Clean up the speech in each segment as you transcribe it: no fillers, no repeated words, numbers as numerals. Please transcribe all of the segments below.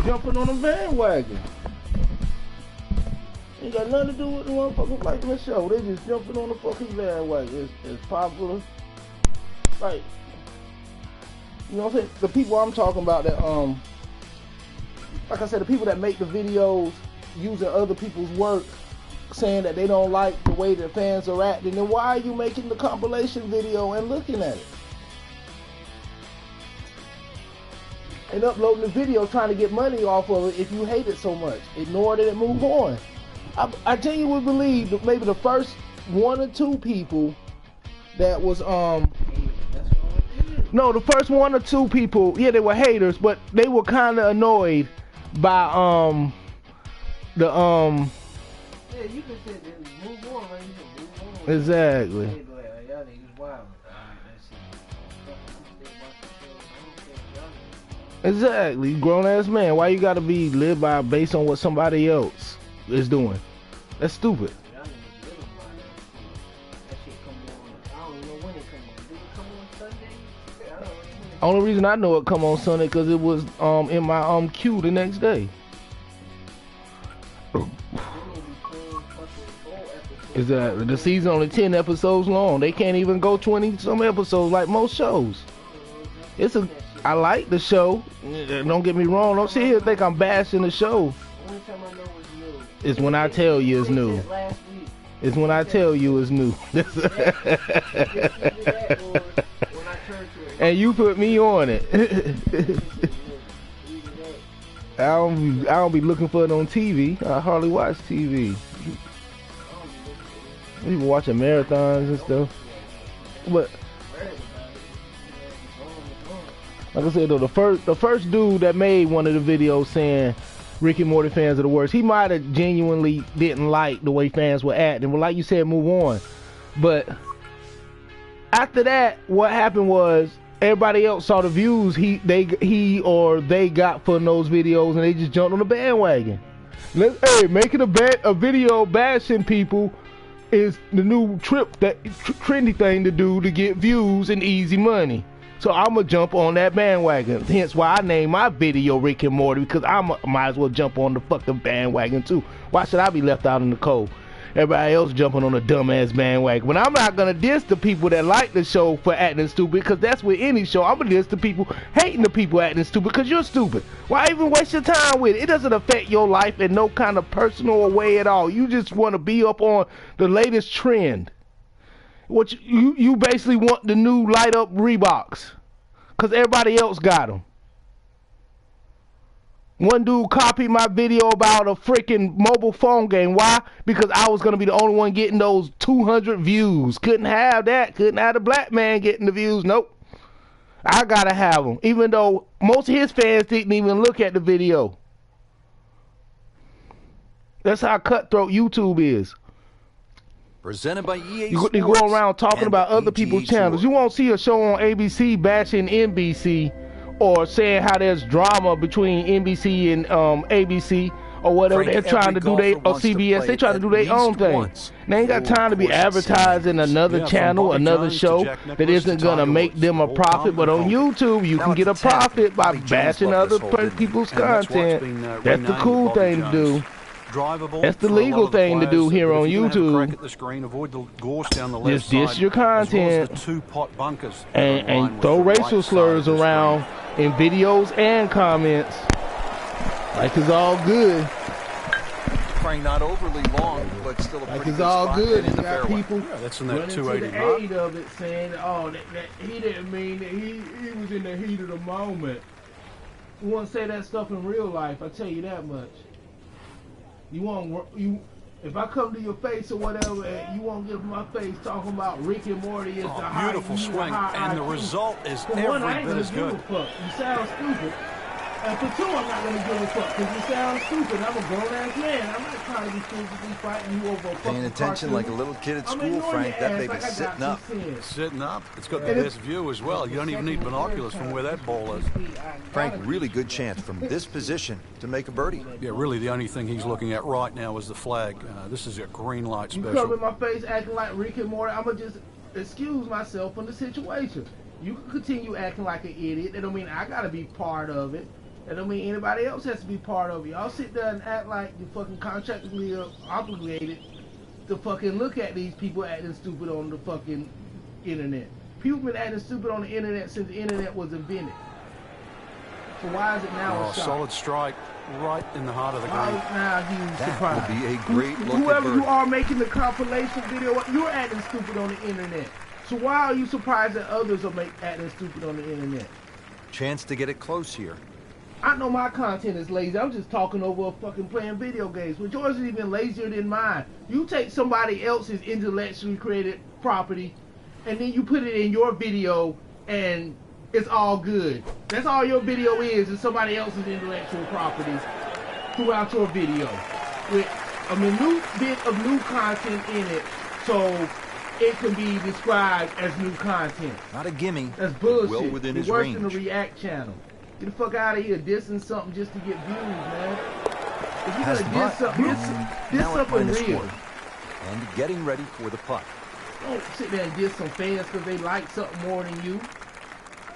jumping on the bandwagon. Ain't got nothing to do with the motherfuckers liking the show. They just jumping on the fucking bandwagon. It's popular. Like, you know what I'm saying? The people I'm talking about that, like I said, the people that make the videos using other people's work, saying that they don't like the way the fans are acting, then why are you making the compilation video and looking at it? And uploading the video trying to get money off of it if you hate it so much. Ignore it and move on. I genuinely believe that maybe the first 1 or 2 people that was no, the first 1 or 2 people, yeah, they were haters, but they were kind of annoyed by the yeah, you can say move on, right? You can move on. Exactly. Exactly, grown ass man. Why you gotta be live by based on what somebody else is doing? That's stupid. Only reason I know it come on Sunday because it was in my queue the next day. Exactly. The season only 10 episodes long. They can't even go 20 some episodes like most shows. I like the show. Don't get me wrong. Don't sit here and think I'm bashing the show. It's when I tell you it's new. It's when I tell you it's new. And you put me on it. I don't be looking for it on TV. I hardly watch TV. I be watching marathons and stuff. But like I said though, the first dude that made one of the videos saying Rick and Morty fans are the worst, he might have genuinely didn't like the way fans were acting. Well, like you said, move on. But after that, what happened was everybody else saw the views he or they got from those videos, and they just jumped on the bandwagon. Hey, making a video bashing people is the new trendy thing to do to get views and easy money. So I'ma jump on that bandwagon. Hence why I named my video Rick and Morty, because I might as well jump on the fucking bandwagon too. Why should I be left out in the cold? Everybody else jumping on a dumbass bandwagon. But I'm not gonna diss the people that like the show for acting stupid, because that's with any show. I'm gonna diss the people hating the people acting stupid because you're stupid. Why even waste your time with it? It doesn't affect your life in no kind of personal way at all. You just want to be up on the latest trend. What you basically want the new light up Reeboks, because everybody else got them. One dude copied my video about a freaking mobile phone game. Why? Because I was going to be the only one getting those 200 views. Couldn't have that. Couldn't have the black man getting the views. Nope. I got to have them. Even though most of his fans didn't even look at the video. That's how cutthroat YouTube is. Presented by EA You go around talking about other people's channels. You won't see a show on ABC bashing NBC, or saying how there's drama between NBC and ABC or whatever. They're trying to do or CBS. They try to do their own thing. They ain't got time to be advertising another channel, another show that isn't gonna make them a profit. But on YouTube, you can get a profit by bashing other people's content. That's the cool thing to do. That's the legal thing to do here on YouTube. Just diss your content and throw racial slurs around in videos and comments. Like it's all good. Frame not overly long, but still a pretty it's all good. You got people that's in that 280 to the aid of it, saying, "Oh, that he didn't mean that. He was in the heat of the moment." You want to say that stuff in real life? I tell you that much. If I come to your face or whatever, and you won't get my face talking about Rick and Morty is the high, beautiful swing, and the result is every bit as good. You sound stupid. And for 2, I'm not gonna give a fuck because you sound stupid. I'm a grown ass man. I'm not trying to be physically fighting you over a fucking paying attention cartoon. like a little kid at school, Frank. That baby's sitting up. Sitting up. It's got the best view as well. You don't even need binoculars from where that ball is. Frank, really good chance from this position to make a birdie. Yeah, really the only thing he's looking at right now is the flag. This is a green light special. You come in my face acting like Rick and Morty, I'm going to just excuse myself from the situation. You can continue acting like an idiot. That don't mean I got to be part of it. That don't mean anybody else has to be part of it. Y'all sit there and act like you're fucking contractually obligated to fucking look at these people acting stupid on the fucking internet. People been acting stupid on the internet since the internet was invented. So why is it now a Oh, shock? solid strike right in the heart of the Why game. is now a huge That surprise? will be a great looking Whoever you bird. are making the compilation video, you're acting stupid on the internet. So why are you surprised that others are acting stupid on the internet? Chance to get it close here. I know my content is lazy. I'm just talking over a fucking playing video games. But yours is even lazier than mine. You take somebody else's intellectually created property and then you put it in your video and it's all good. That's all your video is somebody else's intellectual properties throughout your video. With a minute bit of new content in it so it can be described as new content. Not a gimme. That's but bullshit. well within his Worse range. than the React channel. Get the fuck out of here dissing something just to get views, man. If you're Has gonna diss something, diss now at something -1 real. and getting ready for the putt. Don't sit there and diss some fans because they like something more than you.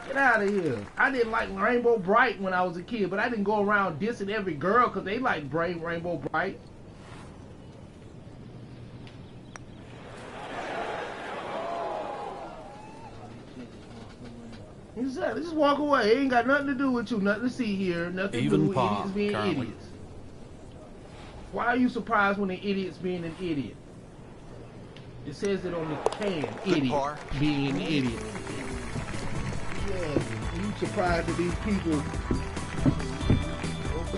Get out of here. I didn't like Rainbow Bright when I was a kid, but I didn't go around dissing every girl because they like Rainbow Bright. Exactly. Just walk away. It ain't got nothing to do with you. Nothing to see here. Nothing Even to do with par, idiots being currently. idiots. Why are you surprised when an idiot's being an idiot? It says it on the can. Good Idiot par. being an idiot. Yeah, you surprised that these people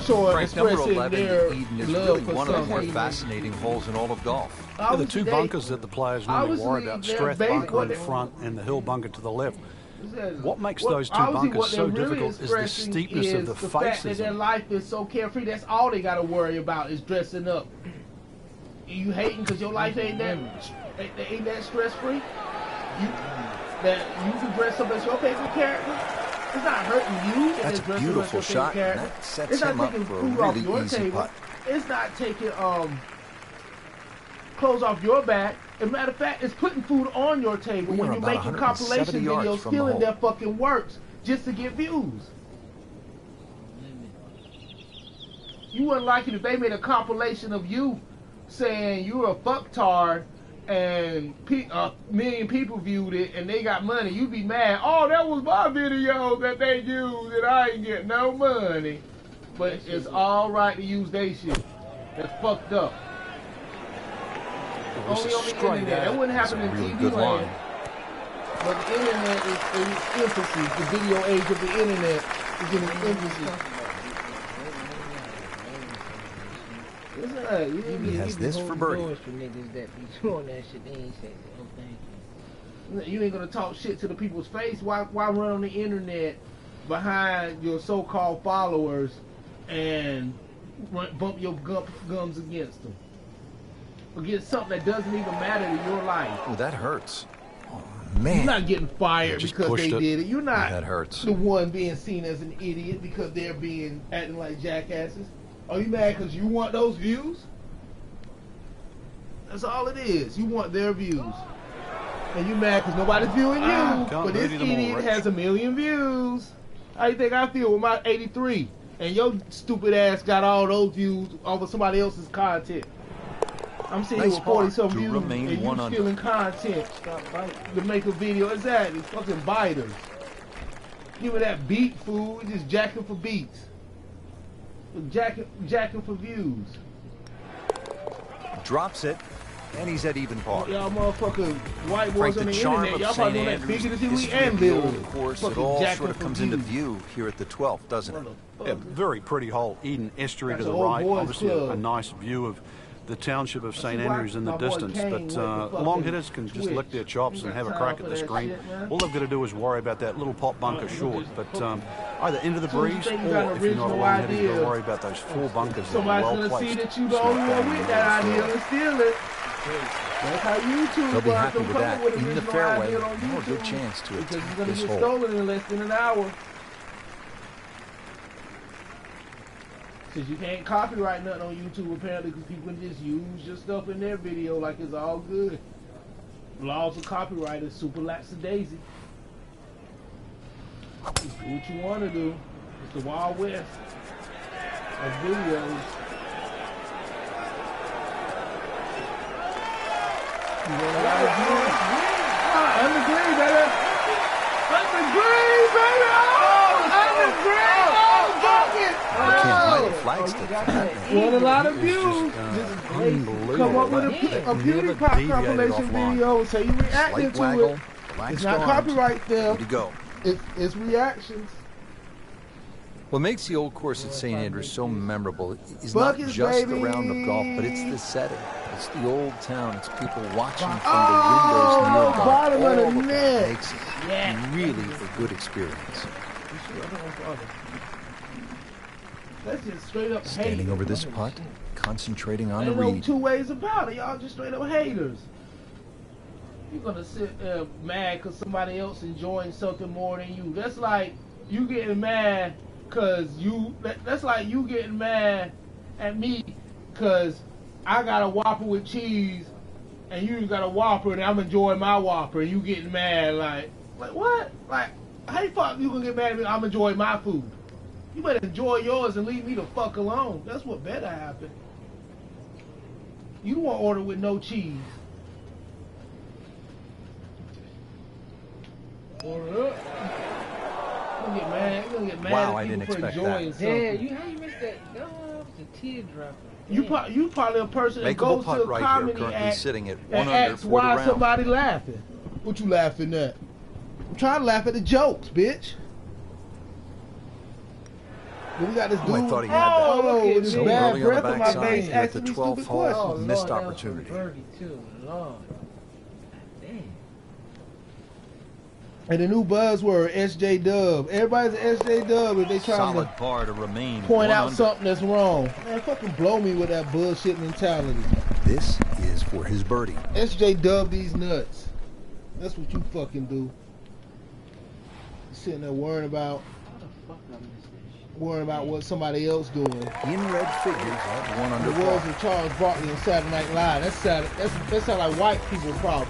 showing Frank, number expressing 11 their to Eden is love really for one of the more something. fascinating holes in all of golf. Yeah, the Obviously, two bunkers that the players normally worry about, they're Strath based bunker what in they- front and the hill bunker to the left. What makes What- those two obviously bunkers what so they're really difficult is the expressing steepness of is the fact that faces. their life is so carefree. That's all they got to worry about is dressing up. You hating because your life ain't that stress free? That you can dress up as your favorite character. It's not hurting you. That's a dressing up beautiful as your favorite shot, and character. that sets It's not him up taking for a food off really your easy table. putt. It's not taking clothes off your back. As a matter of fact, it's putting food on your table We when are you're about making 170 compilation yards videos, from the stealing hole. their fucking works just to get views. You wouldn't like it if they made a compilation of you saying you're a fucktard and a million people viewed it and they got money. You'd be mad. Oh, that was my video that they used and I ain't get no money. But it's all right to use they shit. That's fucked up. This Only is on the straight internet. out. That wouldn't happen in That's a really TV good land. line. But the internet is in its infancy. The video age of the internet is in its infancy. It's all right. He has this for birdie. For niggas that be doing that shit, they ain't say, oh, thank you. You ain't gonna talk shit to the people's face. Why run on the internet behind your so-called followers and bump your gums against them? Against something that doesn't even matter to your life. Oh, that hurts. Oh, You're man. not getting fired Just because they pushed it. did it. You're not That hurts. the one being seen as an idiot because they're acting like jackasses. Are you mad because you want those views? That's all it is. You want their views. And you mad because nobody's viewing you. Can't But this booty them all, idiot Rich. has 1 million views. How you think I feel with my 83? And your stupid ass got all those views over somebody else's content. I'm sitting Nice here with 40 some par to views remain and you one under. stealing content to make a video. Exactly. Fucking biters. Give me that beat, fool. We just jacking for beats. Jacking for views. Drops it, and he's at even par. Y'all motherfucking white Frank, boys on the the charm internet. of Y'all St. probably doing that Andrews, figuratively history and of the literally. old course, it Fucking all jacking sort of for comes into views. view here at the 12th, doesn't it? Yeah, very pretty hole. Eden estuary That's to the an old right. boys Obviously, club. a nice view of the township of St. See why Andrews in the my boy distance. Kane But went to fucking long hitters can just Twitch. lick their chops Ain't and got have a time crack for at the that screen. shit, man. All they've got to do is worry about that little pot bunker short. But either into the Soon as you breeze, think you got or an if you're not a original long hitter, you've got to idea, worry about those 4 bunkers that are Somebody's well gonna see placed. that you the only one with that idea and steal it. That's how YouTube They'll be works. happy Don't with come that. up with In the original fairway, idea on no good YouTube chance to because attack it's gonna this get hole. stolen in less than an hour. Because you can't copyright nothing on YouTube apparently because people can just use your stuff in their video like it's all good. Laws of copyright is super laxadaisy. Do what you want to do. It's the Wild West of videos. You got a lot of views. Under green, baby. Under green, baby. Oh, under green. Oh, bucket. I can't hide the flag stick from that man. Want a lot of It's views. just, unbelievable. Come up with a Never PewDiePie deviated compilation off line. video, so you reacting Slight to waggle, it. relaxed It's not arms, copyright ready theft. to go. It's reactions. What makes the old course at St. Andrews so memorable is Buckets, not just baby. the round of golf, but it's the setting. It's the old town. It's people watching from Oh, the windows nearby. bottom of the All of net. that makes it really a good experience. That's just straight up Standing hate. over this putt, concentrating on the Ain't no read. two ways about it. Y'all just straight up haters. You're gonna sit there mad because somebody else enjoying something more than you. That's like you getting mad because that's like you getting mad at me because I got a Whopper with cheese and you got a Whopper and I'm enjoying my Whopper and you getting mad like what? Like how the fuck you gonna get mad at me? I'm enjoying my food. You better enjoy yours and leave me the fuck alone. That's what better happen. You don't want to order with no cheese. Order up. You're gonna get mad. You're gonna get mad Wow, I at didn't people for expect enjoying that. something. Yeah, how you missed that? No, it was a teardrop. You probably a person that Makeable goes to putt a right here, comedy currently act sitting at and 1 under asks for the why round. somebody laughing. What you laughing at? I'm trying to laugh at the jokes, bitch. Then we got this dude. I thought he had that. Oh, with this So bad early on the breath in my backside, face here at the asking me 12th stupid hole. questions. Missed Lord, that was opportunity. for birdie too. Lord. Damn. And the new buzzword, SJ Dub. Everybody's an SJ Dub if they trying Solid to par to remain. point 1 out under. something that's wrong. Man, fucking blow me with that bullshit mentality. This is for his birdie. SJ Dub these nuts. That's what you fucking do. Sitting there worrying about what somebody else doing. In red figures at 1 under The words par. of Charles Barkley on Saturday Night Live. That sound like white people problem.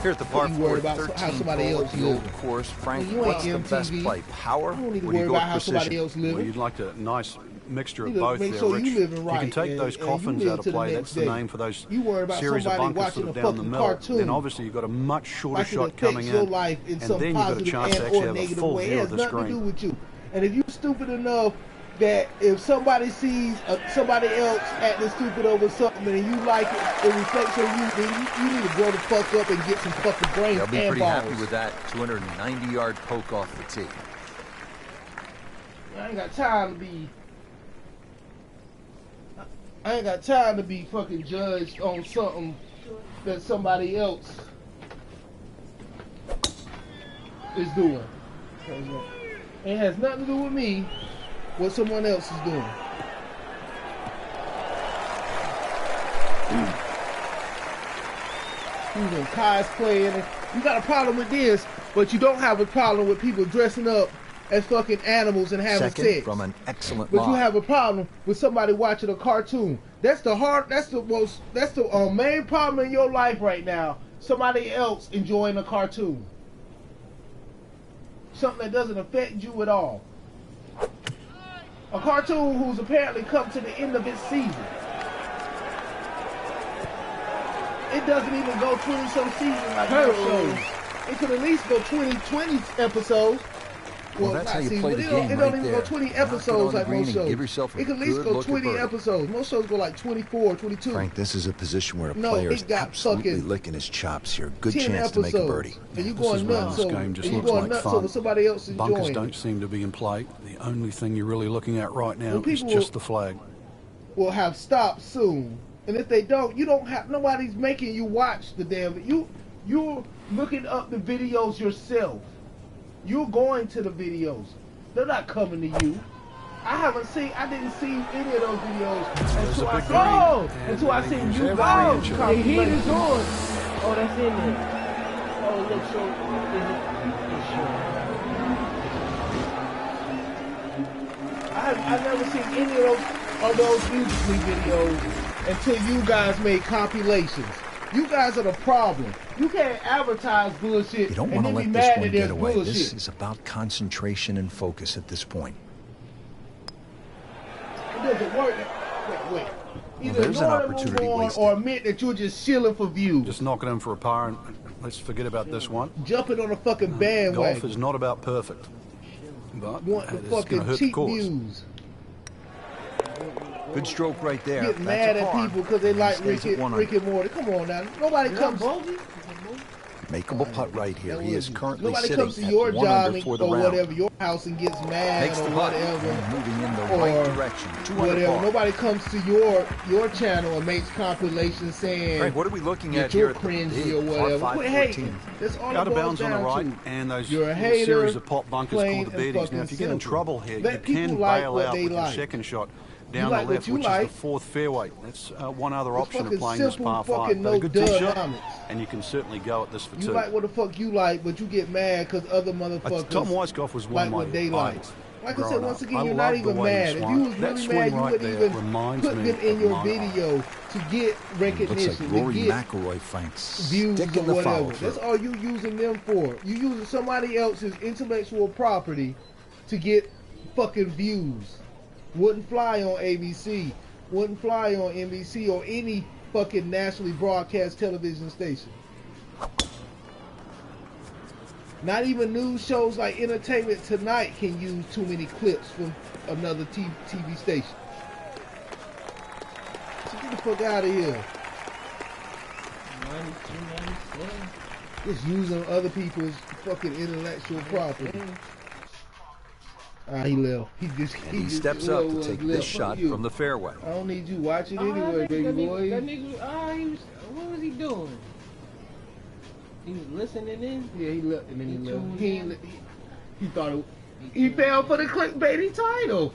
Here's the par You 4, worried about how 13th somebody hole else at the old living. course. Frank, Well, you what's the ain't best MTV. play? Power? You don't need to Or do worry you go about with how somebody precision? else Well, living. you'd like a nice mixture You of know, both make there, sure Rich. you living right, can take and- those and you coffins live out of to the play. next That's the day. name for those You worry about series of somebody bunkers watching that a are down the fucking middle. cartoon. Then obviously you've got a much shorter Like it shot affects coming your in, life in and some then you've got a positive chance to and actually or have a negative full way. It view has of the nothing to do screen. with you. And if you stupid enough that if somebody sees somebody else acting stupid over something and you like it, it reflects on you, then you need to grow the fuck up and get some fucking brains They'll be and pretty balls. happy with that 290-yard poke off the tee. I ain't got time to be fucking judged on something that somebody else is doing. It has nothing to do with me, what someone else is doing. Even cosplaying. You got a problem with this, but you don't have a problem with people dressing up as fucking animals and having Second sex. from an excellent But you line. have a problem with somebody watching a cartoon. That's the main problem in your life right now. Somebody else enjoying a cartoon. Something that doesn't affect you at all. A cartoon who's apparently come to the end of its season. It doesn't even go 20-some seasons like most shows. It could at least go 20 episodes. Well, that's not how you season, play but the it game don't right even there. go 20 Knock it on episodes the like green most and shows. give yourself a It could at least good go look at 20 birdie. episodes. Most shows go like 24, 22. Frank, this is a position where a No, player is it got absolutely fucking licking his chops here. Good 10 chance to make a episodes. birdie. And you This is going where nuts this over, game just and you looks going like nuts fun. over somebody else Bunkers enjoying don't it. seem to be in play. The only thing you're really looking at right now Well, is people just the flag. will have stopped soon. And if they don't, you don't have, nobody's making you watch the damn, you're looking up the videos yourself. You're going to the videos. They're not coming to you. I didn't see any of those videos until I saw, until I seen you guys. The heat is on. Oh, that's in there. Oh, look, so I never seen any of those Musical.ly videos until you guys made compilations. You guys are the problem. You can't advertise bullshit You don't and want to then be let this mad one that get there's away. bullshit. This is about concentration and focus at this point. doesn't work. Wait. Either there's an ignore and opportunity move on, wasted. or admit that you're just chilling for views. Just knocking in for a par, and let's forget about this one. Jumping on a fucking bandwagon. Golf is not about perfect, but Want the it's going to fucking hurt the cheap course. views. Good stroke right there. Get mad at people because they like Rick Stays at 100. and Morty. Come on now. Nobody comes. Makeable putt right here. He is currently Nobody sitting comes to at your 1 job under for the or round. whatever, your house, and gets mad Makes or the putt. whatever. Moving in the Or right direction. 2 under whatever. par. Nobody comes to your channel and makes compilations saying Frank, what are we looking at that here you're at the cringy big or par whatever. 5 Quit hating. 14? That's all Out it of boils bounds on the down right, to. and those You're a hater, series of pop bunkers plain called the and beatings. fucking Now, if you get in simple. trouble here, Let you people can like bail what out they with your like. second shot You down like the what left, you which like. is the fourth fairway. That's one other It's option of fucking playing this simple, par fucking 5. But a good tee no shot, dumb. and you can certainly go at this for You 2. like what the fuck you like, but you get mad because other motherfuckers Tom Weisskopf was one like what of they my like. idols. Like I said, growing once up. again, I you're love not the even way he mad. If swung. you was That really swing mad, you right wouldn't there even reminds put me them in of your my video to get recognition, Looks like Rory to get McIlroy, Frank. views Stick or in the follow whatever. That's all you using them for. You using somebody else's intellectual property to get fucking views. Wouldn't fly on ABC. Wouldn't fly on NBC or any fucking nationally broadcast television station. Not even news shows like Entertainment Tonight can use too many clips from another TV station. So get the fuck out of here. 92, 97. Just using other people's fucking intellectual property. He left. He steps up to take this shot from the fairway. I don't need you watching Oh, anyway, that baby nigga, boy. That nigga, he was, what was he doing? He was listening in? Yeah, he left and then he left. tuned He, in. ain't- he thought it. He fell for the clickbaity title.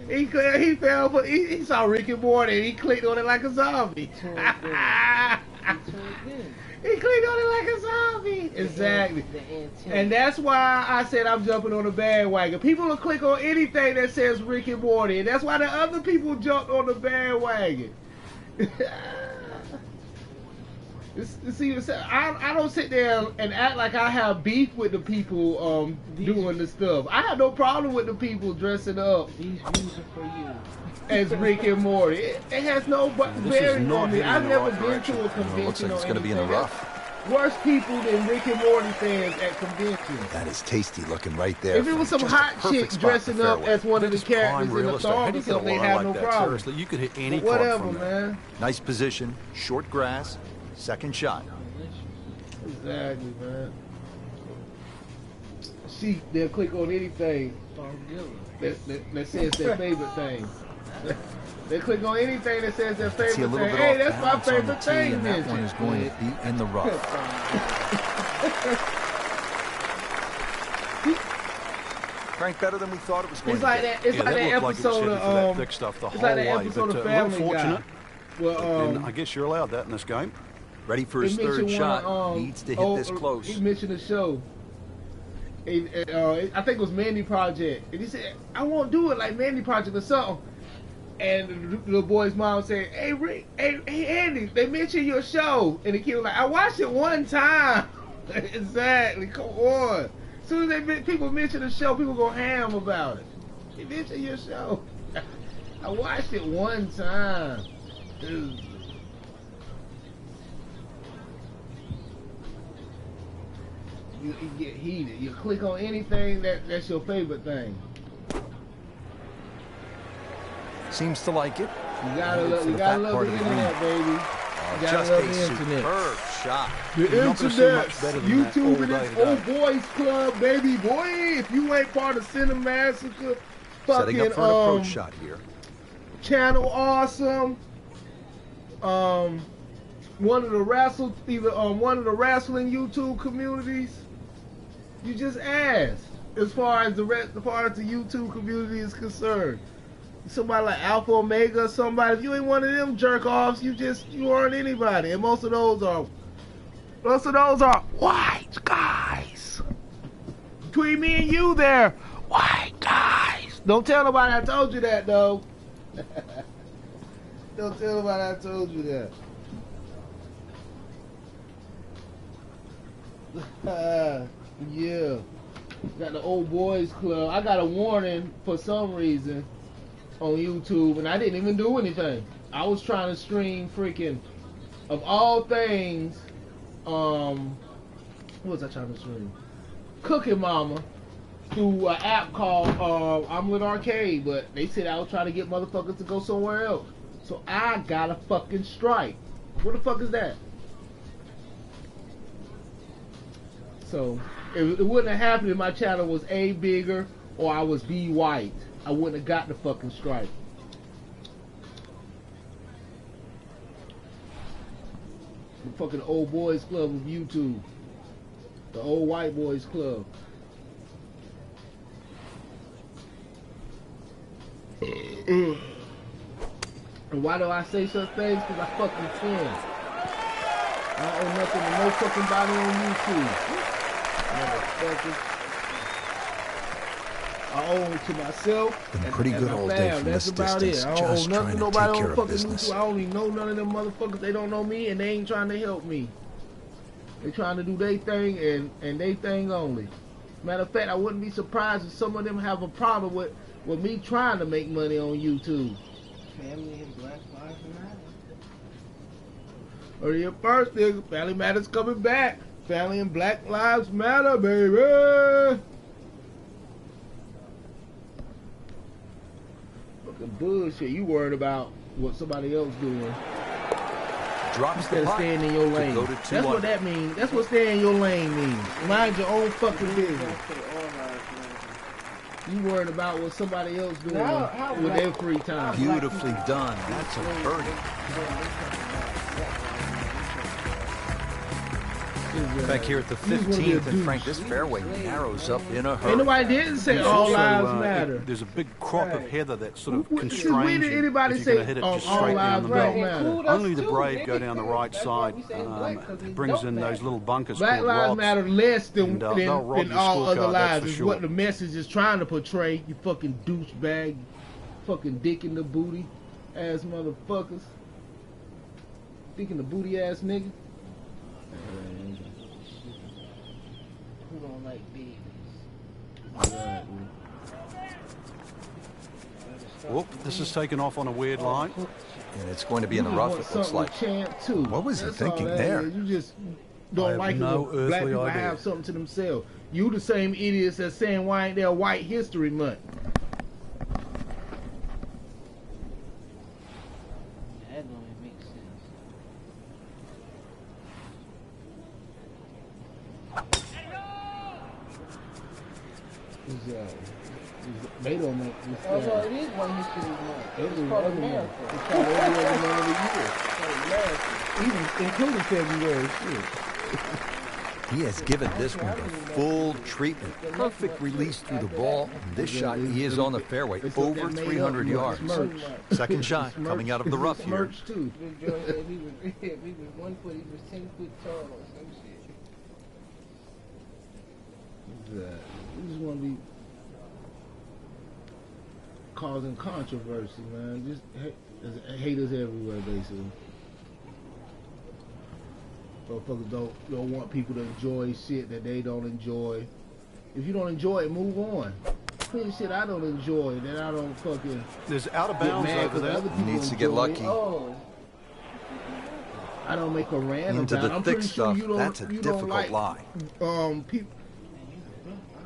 He fell for. He saw Rick and Morty and he clicked on it like a zombie. He tuned in. He clicked on it like a zombie. Exactly. The antenna. And that's why I said I'm jumping on the bandwagon. People will click on anything that says Rick and Morty, and that's why the other people jumped on the bandwagon. See, I don't sit there and act like I have beef with the people doing the stuff. I have no problem with the people dressing up These views are for you. as Rick and Morty. It has no This is bearing not on me. heading I've in the never right been direction. to a Well, it convention looks like it's or going to be in the anything. rough. Worse people than Rick and Morty fans at conventions. That is tasty looking right there. If it was some Frank. Just a hot perfect chick spot dressing for up fairway. as one of the This prime characters in real the estate. How song do or you get a something, they line have like no that? problem. Seriously, you could hit any But club whatever, from there. man. Nice position, short grass, second shot. Exactly, man. See, they'll click on anything that says their favorite thing. They click on anything that says their See a favorite little thing. bit Hey, off that's my balance on the favorite tee, thing, and that one is going to be in the rough. Frank, better than we thought it was going It's like to that. It's Yeah, like that that looked like it was episode headed for that of thick stuff the it's whole like that way, episode but of a Family little fortunate. Guy. Well, And I guess you're allowed that in this game. be. Ready for he his third mentioned shot. one, Needs to hit this close. He mentioned the show. I think it was Mandy Project, and he said, "I won't do it like Mandy Project or something." And the little boy's mom said, "Hey Rick, hey Andy, they mentioned your show," and the kid was like, "I watched it one time." Exactly. Come on. As soon as people mention the show, people go ham about it. They mentioned your show. I watched it one time. Dude. You get heated. You click on anything that's your favorite thing. Seems to like it. You gotta Headed love, for you the gotta back love part the of the internet, green. baby. You gotta Just love a the internet. superb shot. The You're not gonna see internet, much better than that YouTube, all and day it's old today. boys club, baby boy. If you ain't part of Cinemassacre, Setting up fucking for an approach shot here. Channel Awesome, one of the one of the wrestling YouTube communities. You just asked. As far as the YouTube community is concerned, somebody like Alpha Omega, somebody. If you ain't one of them jerk offs, you aren't anybody. And most of those are white guys. Between me and you, there, white guys. Don't tell nobody I told you that, though. Don't tell nobody I told you that. Yeah. Got the old boys club. I got a warning for some reason. on YouTube, and I didn't even do anything. I was trying to stream freaking, of all things, what was I trying to stream? Cooking Mama through an app called Omelet Arcade, but they said I was trying to get motherfuckers to go somewhere else. So I got a fucking strike. What the fuck is that? So it wouldn't have happened if my channel was A, bigger, or I was B, white. I wouldn't have got the fucking strike. The fucking old boys club of YouTube. The old white boys club. And why do I say such things? Because I fucking can. I don't owe nothing to no fucking body on YouTube. Motherfuckers. I owe them to myself. Been pretty good all day from That's this about distance, it. I don't owe just nothing trying to to nobody take on care of fucking business. YouTube. I don't even know none of them motherfuckers. They don't know me and they ain't trying to help me. They trying to do their thing and they thing only. Matter of fact, I wouldn't be surprised if some of them have a problem with me trying to make money on YouTube. Family and Black Lives Matter. Or your first nigga, Family Matters coming back. Family and Black Lives Matter, baby. Fucking bullshit. You worried about what somebody else doing Drops the instead of putt. staying in your Could lane. go to That's 2 what under. that means. That's what staying in your lane means. Mind your own fucking business. Don't say all lives matter. You worried about what somebody else doing How with their free time. Beautifully done. That's a birdie. Back here at the You just wanna be a 15th, and Frank, douche. this fairway narrows up in a hurry. Ain't nobody didn't say There's all also, lives matter. There's a big crop of heather that sort of When constrains did you anybody if you're going say to hit it all just straight down the lives middle. matter? Only the brave go down the right side. It brings in those little bunkers Black called Lives rocks. Matter less than, And, they'll rob your all other scorecard, that's lives for is sure. what the message is trying to portray. You fucking douchebag, fucking dick in the booty ass motherfuckers. Dick in the booty ass nigga. Who don't like babies? Whoop, this is taken off on a weird line. And it's going to be in the You rough, want it looks something like. to chant too. What was he That's all thinking that there? is. You just I don't have like no it when black earthly people idea. have something to themselves. You the same idiots that's saying why ain't there White History Month? That don't even make sense. They don't make this. Oh, well, it is one history month. Every It's called other month. America. It's called every other month of the year. It's called America. Even including February. Shit. He has given this one the full treatment. Perfect release through the ball. And this shot, he is on the fairway, It's what over that made 300 up yards. merch. Second shot It's coming out of the merch. rough It's here. merch too. Joe said he was 1 foot, he was 10 foot tall or some shit. We just want to be causing controversy, man. Just haters everywhere, basically. Motherfuckers don't want people to enjoy shit that they don't enjoy. If you don't enjoy it, move on. Plenty of shit I don't enjoy that I don't fucking There's out of get bounds mad over because there. other people Needs to get enjoy lucky. it. Oh, I don't make a rant Into about it. the I'm thick pretty sure stuff, you don't. that's a you difficult don't like, lie. People.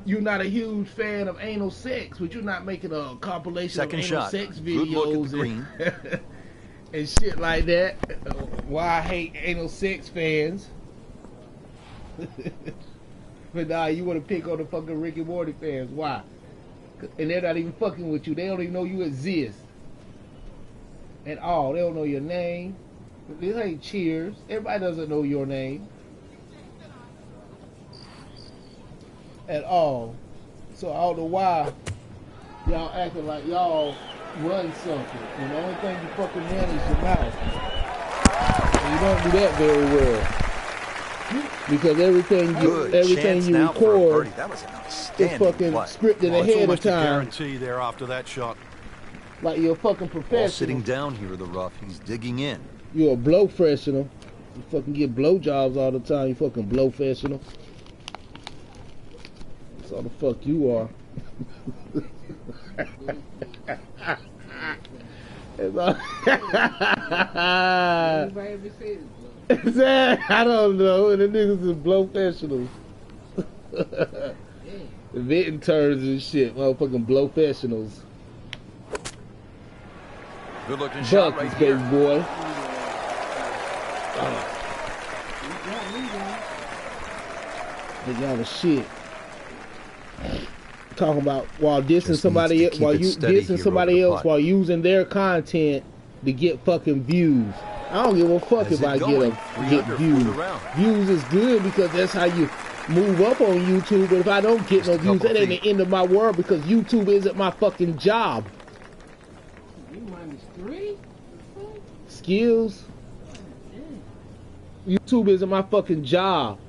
You're not a huge fan of anal sex, but you're not making a compilation Second of anal shot. sex Good look at videos the green. and shit like that. Why I hate anal sex fans. But nah, you want to pick on the fucking Rick and Morty fans. Why? And they're not even fucking with you. They don't even know you exist at all. They don't know your name. This ain't Cheers. Everybody doesn't know your name at all. So I don't know why y'all acting like y'all run something. And the only thing you fucking run is your mouth. And you don't do that very well. Because everything Good you chance now for a record birdie. That was an is outstanding fucking play. scripted Well, it's ahead of almost a time. guarantee there after that shot. Like you're a fucking Ball professional. sitting down here in the rough. He's digging in. You're a blow professional. You fucking get blow jobs all the time. You fucking blow professional. That's all the fuck you are. It's all... Anybody ever say this, bro? I don't know. The niggas is blowfessionals. Inventing terms and shit. Motherfucking blowfessionals. Good looking shot right baby here. boy. They got a shit. Talking about while dissing somebody else, while you dissing somebody else while using their content to get fucking views. I don't give a fuck if I get views. Views is good because that's how you move up on YouTube. But if I don't get no views, that ain't the end of my world because YouTube isn't my fucking job. You minus 3? Skills. YouTube isn't my fucking job.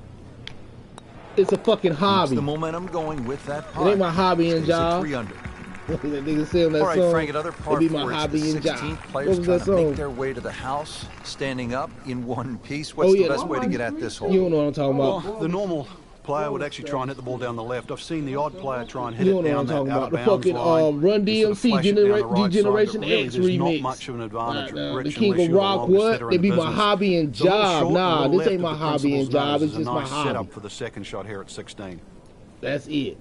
It's a fucking hobby. Keeps the momentum going with that putt. It ain't my hobby and job. 3 under. That nigga say on that All right, song. Frank, another par It'd be my 4. hobby It's and the job. 16th. What Players was trying that to make song? their way to the house, standing up in one piece. What's the best way to get at this hole? You don't know what I'm talking about. Well, the normal player would actually try and hit the ball down the left. I've seen the odd player try and hit You it don't know down what I'm that talking out about. of The bounds fucking line. Run Instead of DMC flashing it down the right side, Degeneration but really X there's remix. not much of an advantage of The Rich King unless of you're the Rock, longest what? hitter in It'd the be my business. hobby and It's a little job. short, Nah, a little this ain't left my of the hobby and principal's job. nose. It's It's just a my nice hobby. setup for the second shot here at 16. That's it.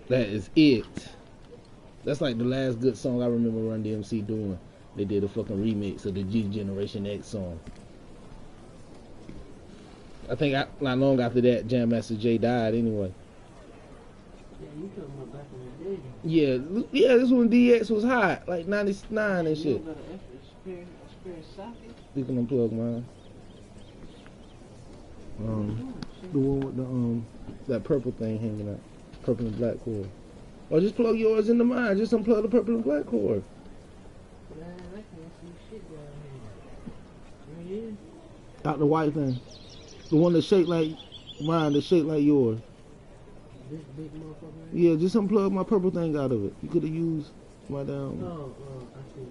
That is it. That's like the last good song I remember Run DMC doing. They did a fucking remix of the G Generation X song. I think not long after that, Jam Master Jay died anyway. Yeah, you talking about back in the day. Yeah, this when DX was hot, like 99 and shit. You got an spare socket? You can unplug mine. The one with the that purple thing hanging out, purple and black cord. Or just plug yours into mine. Just unplug the purple and black cord. Man, I can't see shit down here. Right here? Out the white thing, the one that's shaped like mine, that's shaped like yours. This big motherfucker? Yeah, just unplug my purple thing out of it. You could have used my down. Oh, I see.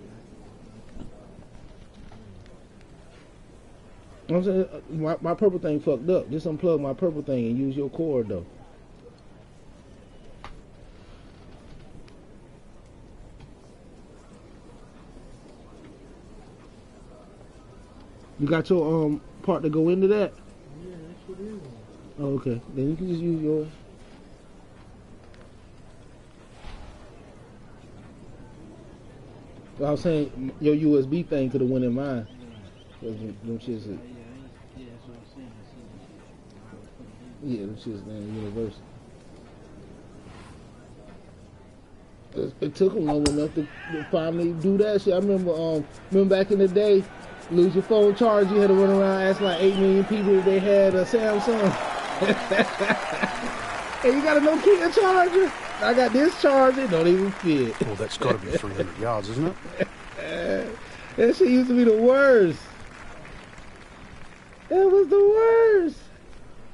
I'm saying my purple thing fucked up. Just unplug my purple thing and use your cord though. You got your part to go into that? Yeah, that shit is. Oh, okay. Then you can just use yours. I was saying your USB thing could have went in mine. Them shits. Yeah, that's what I'm saying. Yeah, them shits man universal. It took them long enough to finally do that shit. I remember back in the day, lose your phone charge, you had to run around asking like 8 million people if they had a Samsung. Hey, you got a Nokia charger? I got this charger, don't even fit. Well, that's got to be 300 yards, isn't it? That shit used to be the worst. That was the worst.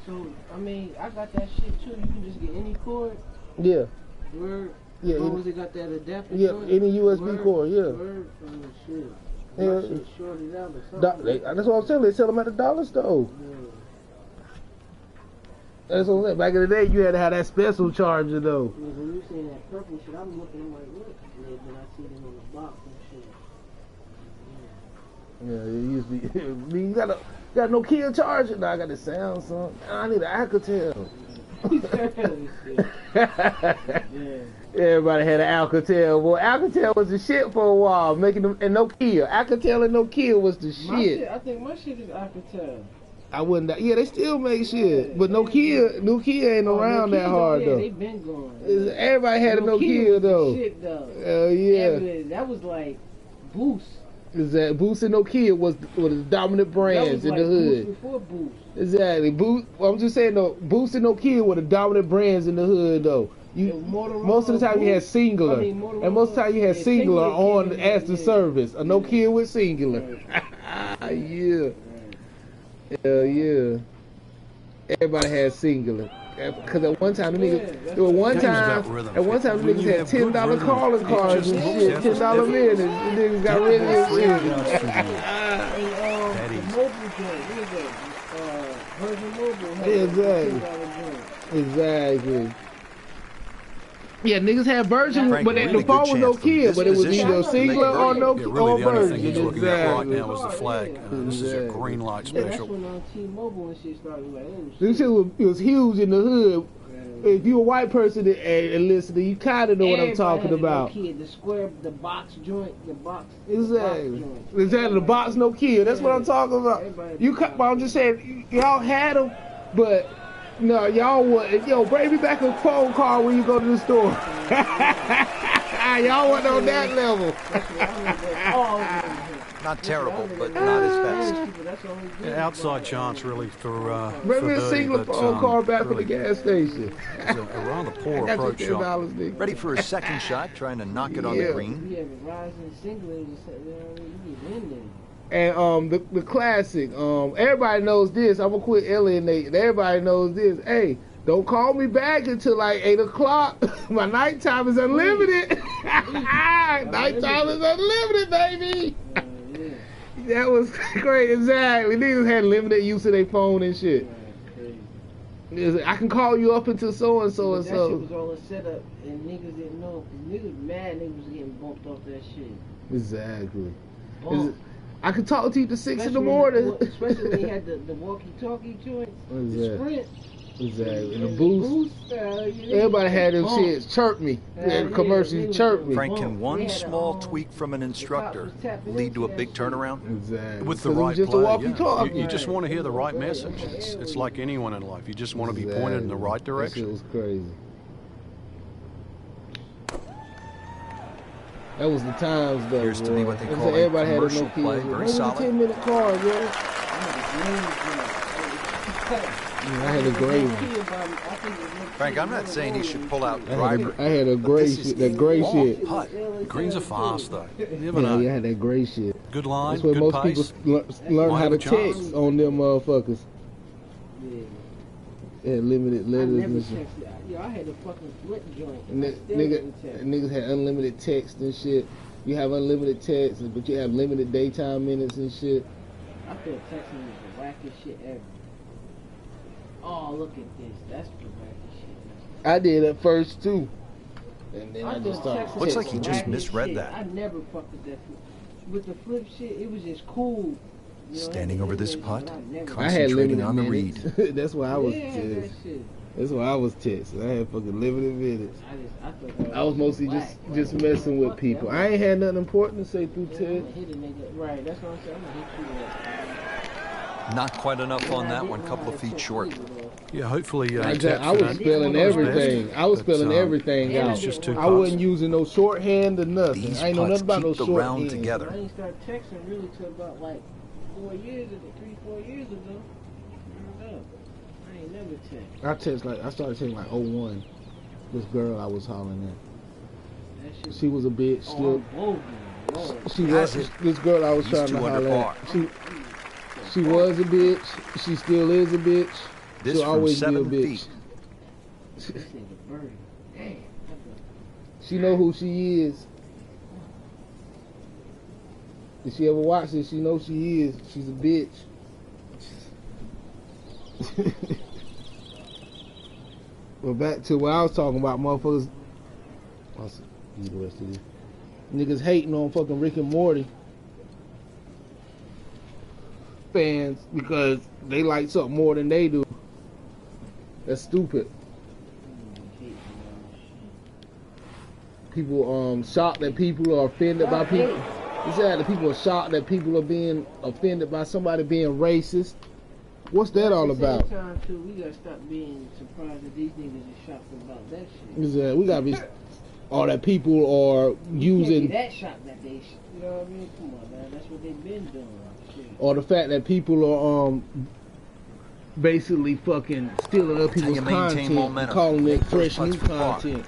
So, I mean, I got that shit too. You can just get any cord. Yeah. Word. Yeah, as long as they got that adapter. Yeah, joint, any USB cord, yeah. Word from the shit. Yeah. My shit shorted out or something. That's what I'm saying. They sell them at the dollar store. Yeah. That's what I'm saying. Back in the day, you had to have that special charger though. Yeah, when you saying that purple shit, I'm looking, I'm like, what? Yeah, then I see them on the box and shit. Yeah, it used to be. I mean, you got a Nokia charger. Now I got the Samsung. I need an Alcatel. Yeah. Everybody had an Alcatel. Well, Alcatel was the shit for a while, making them and Nokia. Alcatel and Nokia was the shit. I think my shit is Alcatel. I wouldn't. Yeah, they still make shit, but Nokia ain't around that hard yeah, though. They been going. Everybody had a Nokia was though. the shit though. Hell yeah. That was like Boost. Is that Boost and Nokia was the dominant brands in like the hood. Boost before Boost. Exactly. Boost. Well, I'm just saying though, Boost and Nokia were the dominant brands in the hood though. Most of the time you had singular, and most of the time you had singular on as the service. A Nokia with singular. Yeah. Hell yeah. Everybody had singular. Because at one time the niggas, at one time the niggas had $10 calling cards and shit, $10 minutes. The niggas got rid of this shit. The mobile joint, what is that? Virgin Mobile had Exactly. $10 Exactly. Yeah, niggas had Virgin, Frank, but really the phone good was no chance from kid, this but it was position either to singular make or birdie. no Yeah, or really, the only thing Virgin. he's looking at right Exactly. now is the flag. This is a green light That's special. when T-Mobile and shit started like, oh shit. This shit was huge in the hood. If you a white person and listening, you kind of know what I'm Everybody talking had a about. Kid, the square, the box joint, the box. Exactly. The box joint. Exactly. The box, no kid. That's what I'm talking about. I'm just saying, y'all had them, but no, y'all would. Yo, bring me back a phone call when you go to the store. Y'all wasn't on that level. Not terrible, but not his best. Yeah, outside chance, really, for Bring me a birdie, single but, phone call back from the really, gas station. it's a rather poor I got approach you shot. $10, nigga. Ready for his second shot, trying to knock it on the Yeah. green. We have a rising singular, you be winning. And the classic, everybody knows this. I'm gonna quit alienating. Everybody knows this. Hey, don't call me back until like 8 o'clock. My nighttime is unlimited. Nighttime is unlimited, baby. That was great. Exactly. Niggas had limited use of their phone and shit. I can call you up until so and so and That shit was so. all a setup, and niggas didn't know. Cause niggas mad, niggas was getting bumped off that shit. Exactly. Bumped. I could talk to you to 6 in the Especially morning. Especially when you had the walkie-talkie joints, the Exactly. Sprint, Exactly. And the and boost. Everybody had them shits. Chirp me. Yeah, Commercials chirp me. Frank, can They one had a, small tweak from an instructor lead to a big turnaround? Exactly. With the 'Cause it was right just a play, walkie-talkie. you just want to hear the right message. It's like anyone in life. You just want to be pointed in the right That shit direction. was crazy. That was the times, though. Appears to boy. be what they Like I call said, a everybody had commercial no kids. play, It very was a solid. 10-minute car, yo. I had a gray one. Frank, I'm not saying he should pull out I driver. had a but gray this is shit. That gray long shit. putt. Greens are fast, though. You never Yeah, know. I had that gray shit. Good line, That's where good most pace. people learn Might how have to a chance. text on them motherfuckers. They had limited I letters never and shit. texted. Yo, I had a fucking flip joint. And I still didn't text. niggas had unlimited text and shit. You have unlimited text, but you have limited daytime minutes and shit. I thought texting was the wackest shit ever. Oh, look at this. That's the wackest shit. I did at first too, and then I just thought started. texting Looks was like he the just wackest misread shit. that. I never fucked with that flip. With the flip shit, it was just cool. You know, Standing over this putt, I had concentrating limited on the minutes. read. That's why I was yeah, that texting. shit. That's why I was texting. I had fucking limited minutes. I thought that I was mostly just messing with people. I ain't had nothing important to say through I'm text. gonna hit a nigga. Right, that's what I'm saying. I'm gonna hit you. Not quite enough on that one, couple of feet short. Yeah, hopefully. I Tap was for that. spelling Not his everything. best, I was but, spelling everything yeah, out. it's just two I wasn't putts. using no shorthand or nothing. These I ain't know putts nothing about no keep the round shorthand. together. I didn't start texting really till about like 4 years ago, 3-4 years ago. I ain't never text. I started texting like 01. This girl I was hollering at. That shit. She was a bitch still. Oh, Lord. She Has was it. this girl I was He's trying to 2 under holler par. at. She was a bitch. She still is a bitch. This She'll from always be a 7 bitch. feet. This nigga birdie. Damn. She know who she is. If she ever watch this, she knows she is. She's a bitch. Well, back to what I was talking about, motherfuckers. I'll see the rest of this. Niggas hating on fucking Rick and Morty fans because they like something more than they do. That's stupid. People shocked that people are offended by people. You said that people are shocked that people are being offended by somebody being racist. What's that all about? At the same time, too, we gotta stop being surprised that these niggas are shocked about that shit. Is that we gotta be, or that people are You can't using, be that shocked that they, you know what I mean? Come on, man, that's what they've been doing. Shit. or the fact that people are basically fucking stealing other That's how people's you maintain content, and momentum. calling it Make those fresh putts new for par. content.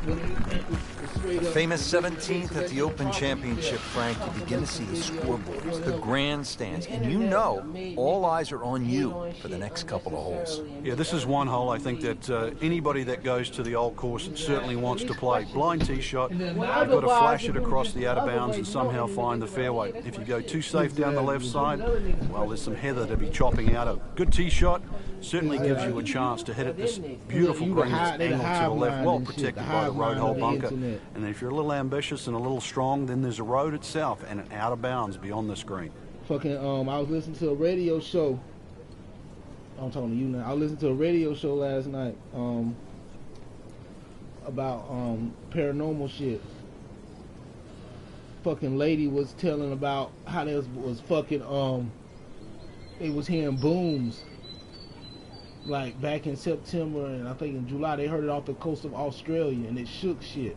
The famous 17th at the Open Championship, Frank, you begin to see the scoreboards, the grandstands, and you know all eyes are on you for the next couple of holes. Yeah, this is one hole I think that anybody that goes to the old course certainly wants to play. Blind tee shot, you've got to flash it across the out of bounds and somehow find the fairway. If you go too safe down the left side, well, there's some heather to be chopping out of. Good tee shot certainly gives you a chance to hit it this beautiful green that's angled to the left, well protected by the road hole bunker. And if you're a little ambitious and a little strong, then there's a road itself and an out of bounds beyond this green. Fucking, I was listening to a radio show. I'm talking to you now. I listened to a radio show last night about paranormal shit. Fucking lady was telling about how they was fucking they was hearing booms like back in September, and I think in July they heard it off the coast of Australia, and it shook shit.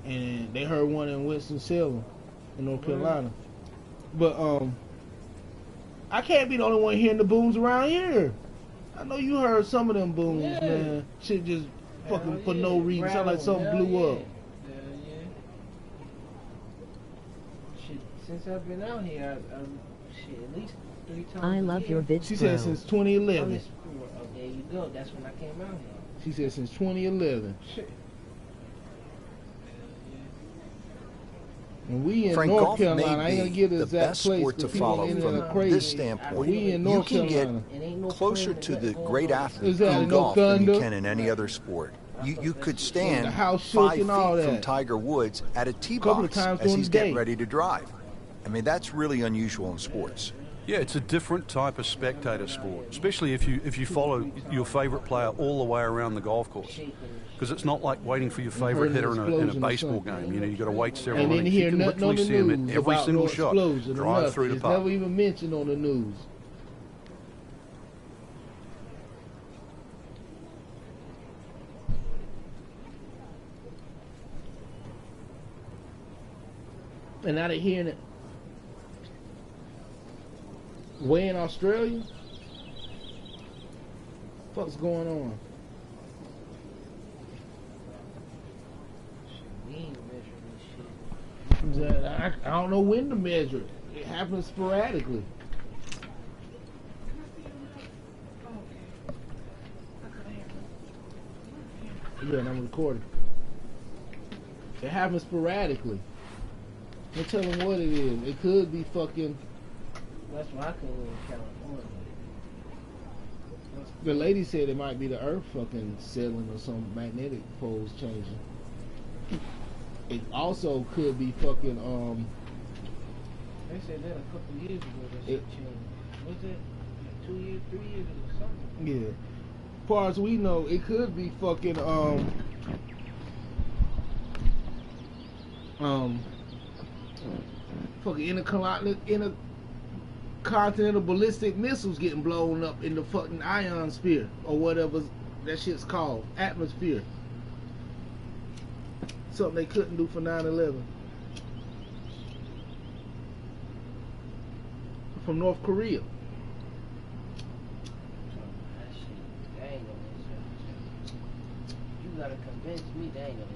And they heard one in Winston-Salem in North Carolina. But I can't be the only one hearing the booms around here. I know you heard some of them booms, man. Shit just fucking for no reason. Sound like something blew up. Shit, since I've been out here, shit, at least 3 times. I love your vids. She said since 2011. Oh, there you go. That's when I came out here. She said since 2011. Shit. And we in Frank, North golf Carolina, I may ain't gonna be get the us that best place sport to people follow in from there crazy. this standpoint. We in You North can get Carolina. closer to the great athlete Exactly, in no golf than you thunder. can in any other sport. You could stand The house shook 5 and all feet from that. Tiger Woods at a tee Couple of box times as during he's the getting day. ready to drive. I mean, that's really unusual in sports. Yeah, it's a different type of spectator sport, especially if you follow your favorite player all the way around the golf course. Because it's not like waiting for your favorite hitter in a baseball game. You know, you've got to wait several And then innings. hear You can nothing on literally the see him news at every about single no shot, explosion or drive nothing. through the It's putt. never even mentioned on the news. And now they're hearing it way in Australia. What's going on? We ain't measuring this shit. I don't know when to measure it. It happens sporadically. Yeah, and I'm recording. It happens sporadically. Don't tell them what it is. It could be fucking. That's why I couldn't live in California. The lady said it might be the earth fucking settling or some magnetic poles changing. It also could be fucking They said that a couple of years ago that shit changed. Was it 2 years, 3 years or something? Yeah. As far as we know, it could be fucking fucking intercontinental ballistic missiles getting blown up in the fucking ionosphere or whatever that shit's called, atmosphere. Something they couldn't do for 9/11. From North Korea. That shit, that ain't no inside. You gotta convince me that ain't no inside.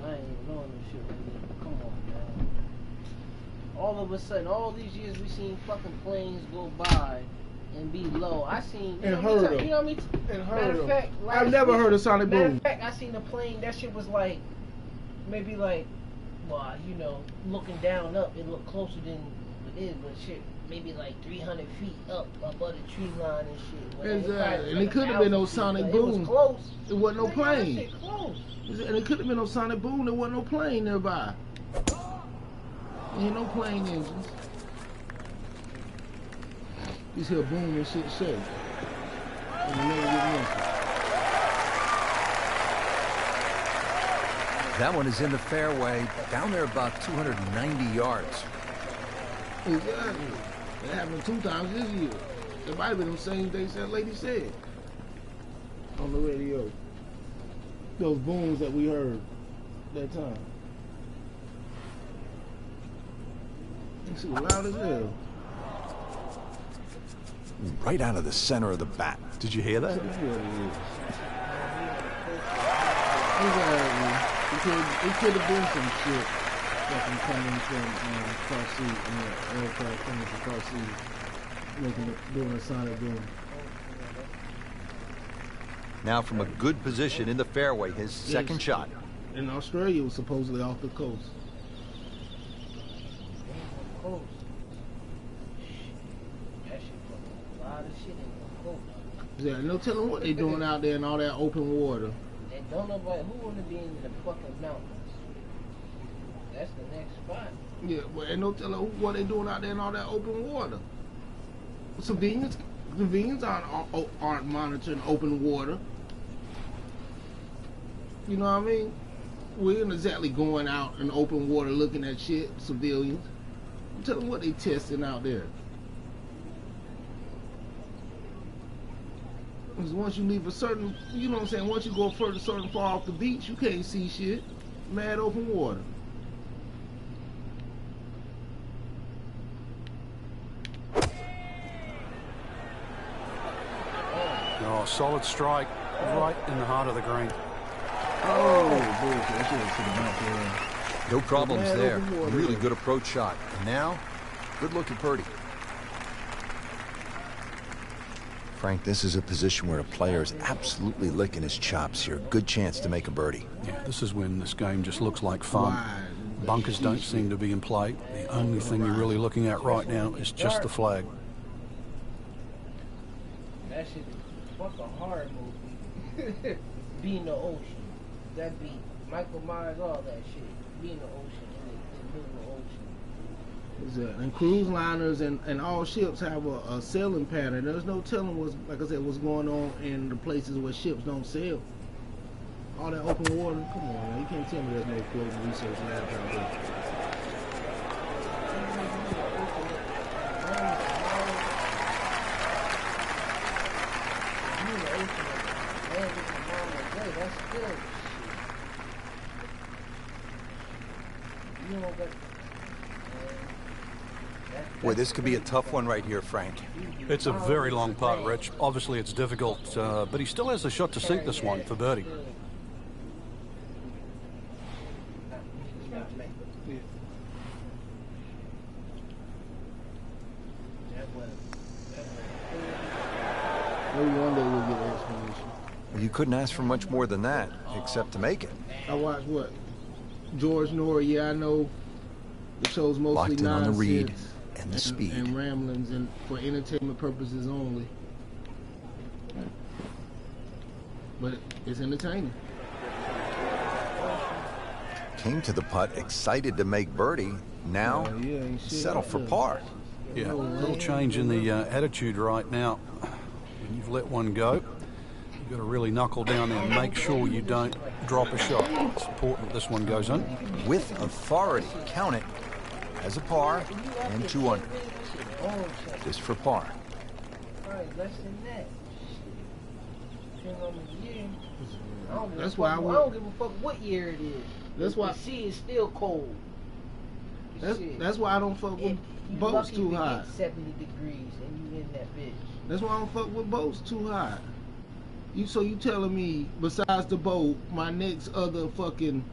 I ain't even knowing this shit right now. Come on, man. All of a sudden, all these years we seen fucking planes go by and be low. I seen And heard them. you know what I mean? And Matter heard of fact, them. last I've never week- heard a sonic Matter boom. of fact, I seen a plane. That shit was like, maybe like, well, you know, looking down up, it looked closer than it is, but shit, maybe like 300 feet up above the tree line and shit. Well, Exactly. And like it could have been no 1,000 sonic feet, boom. It was close. It wasn't no Like, yeah, that plane. shit close. And it could have been no sonic boom. There wasn't no plane nearby. Ain't no plane engines. You hear boom and shit shake. And you never get mentioned. That one is in the fairway, down there about 290 yards. Exactly. It happened 2 times this year. It might have been the same things that lady said on the radio. Those booms that we heard that time. She was loud as hell. Right out of the center of the bat. Did you hear that? That's what it is. It could have been some shit fucking coming from car seat and aircraft coming from car seat, doing a sonic boom. Now from a good position in the fairway, his second shot. In Australia, it was supposedly off the coast. That shit put a lot of shit in the coast. Yeah, no telling what they doing out there in all that open water. And don't nobody who wanna be in the fucking mountains. That's the next spot. Yeah, but ain't no telling what they doing out there in all that open water. Civilians aren't monitoring open water. You know what I mean? We ain't exactly going out in open water looking at shit, civilians. Tell them what they testing out there. Because once you leave a certain, you know what I'm saying, once you go further certain far off the beach, you can't see shit. Mad open water. Oh, solid strike right in the heart of the green. Oh, bullshit. That shit was to the mouth there. No problems Mad there. open water. Really good approach shot. And now, good looking birdie. Frank, this is a position where a player is absolutely licking his chops here. Good chance to make a birdie. Yeah, this is when this game just looks like fun. Wide. Bunkers don't seem to be in play. The only thing you're really looking at right now is just the flag. That shit is fuck a horror movie. Be in the ocean. That be Michael Myers, all that shit. Be in the ocean, in the middle of the ocean. And cruise liners and all ships have a sailing pattern. There's no telling like I said, what's going on in the places where ships don't sail. All that open water, come on, man. You can't tell me there's no floating research labs out there. That's good. You know what? Boy, this could be a tough one right here, Frank. It's a very long putt, Rich. Obviously, it's difficult, but he still has the shot to sink this one for birdie. Maybe one day we'll get an explanation. You couldn't ask for much more than that, except to make it. I watched what? George Norrie, yeah, I know. The show's mostly Locked in on the read nonsense and the speed. and ramblings and for entertainment purposes only. But it's entertaining. Came to the putt excited to make birdie. Now, ain't shit settle out for there. par. Yeah, a little change in the attitude right now. When you've let one go, you've got to really knuckle down there and make sure you don't drop a shot. It's important this one goes in. With authority, count it as a par and 2 under. Just for par. Alright, less than that. Depending on the year. That's why I I don't give a fuck what year it is. That's why. The sea is still cold. That's why I don't fuck with boats too hot. 70 degrees and you in that bitch. That's why I don't fuck with boats too hot. So you telling me besides the boat, my next other fucking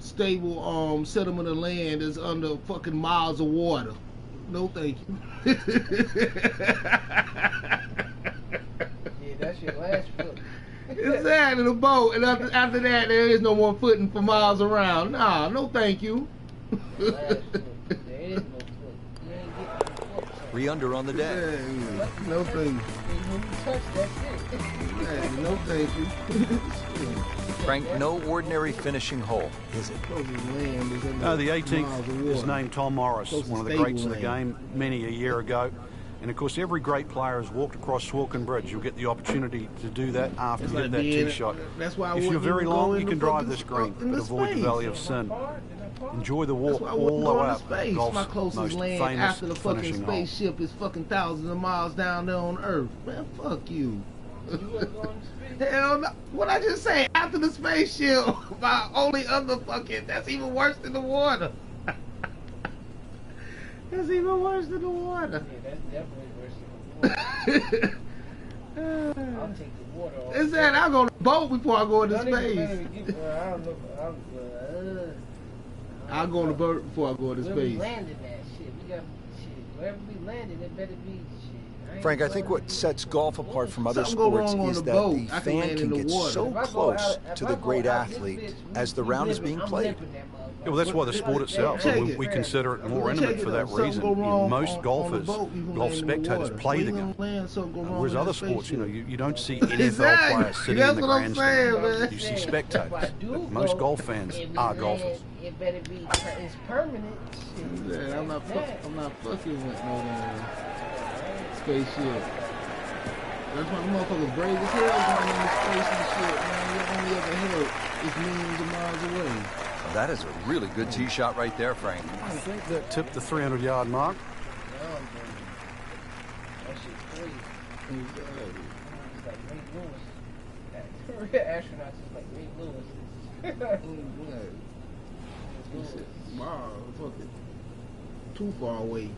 stable settlement of land is under fucking miles of water? No, thank you. Yeah, that's your last foot. Exactly, the boat, and after that, there is no more footing for miles around. Nah, no, thank you. Last foot. There is no foot. You ain't getting no foot. 3 under on the day. Yeah, no thank you. When you touch that shit. Yeah, no thank you. Frank, no ordinary finishing hole, is it? Closest land is in The miles of 18th is water. named Tom Morris, Closest one of the stable greats of the land. game many a year ago. And of course, every great player has walked across Swilcan Bridge. You'll get the opportunity to do that after It's you like hit that being- tee shot. That's why I If you're wouldn't very even go long, in you the can drive fucking this green, in but the avoid the space. Valley of Sin. Enjoy the That's walk why I all wouldn't the go way into up. space. Golf's My closest most land famous after the fucking finishing hole. spaceship is fucking thousands of miles down there on Earth. Man, fuck you. Hell no. What I just say? After the spaceship, my only other fucking, that's even worse than the water. That's even worse than the water. Yeah, that's definitely worse than the water. I'll take the water off. It's that I'll go on the boat before I go into space. I don't know. I'll go on the boat before I go into Where we space. landing that shit? We got shit. Wherever we landing, it better be shit. Frank, I think what sets golf apart from other Something go sports wrong on is the that boat. the I can fan land can in the get water. so If I go close out- to if the I go great out this athlete bitch, as the round is being I'm played. lipping that motherfucker. Yeah, well, that's why the sport itself, Check we, it. we consider it more Check intimate it for that out. Something reason. go You know, wrong most on the golfers, boat, you can golf land in the spectators water. play We the gonna game. land, something go wrong Whereas in other the sports, you know, spaceship. you don't see NFL Exactly. players sitting That's in the what I'm saying, grandstand. man. You see spectators. But most golf fans are golfers. It better be. It's permanent. Shit. Yeah, I'm not fucking with no spaceship. That's why the motherfuckers brave as hell going into space and shit, man. You only ever heard is millions of miles away. Well, that is a really good tee shot right there, Frank. I think that tipped the 300-yard mark. That shit's crazy. Exactly. It's like Ray Lewis. Astronauts is like Ray Lewis. He said, wow, fucking too far away.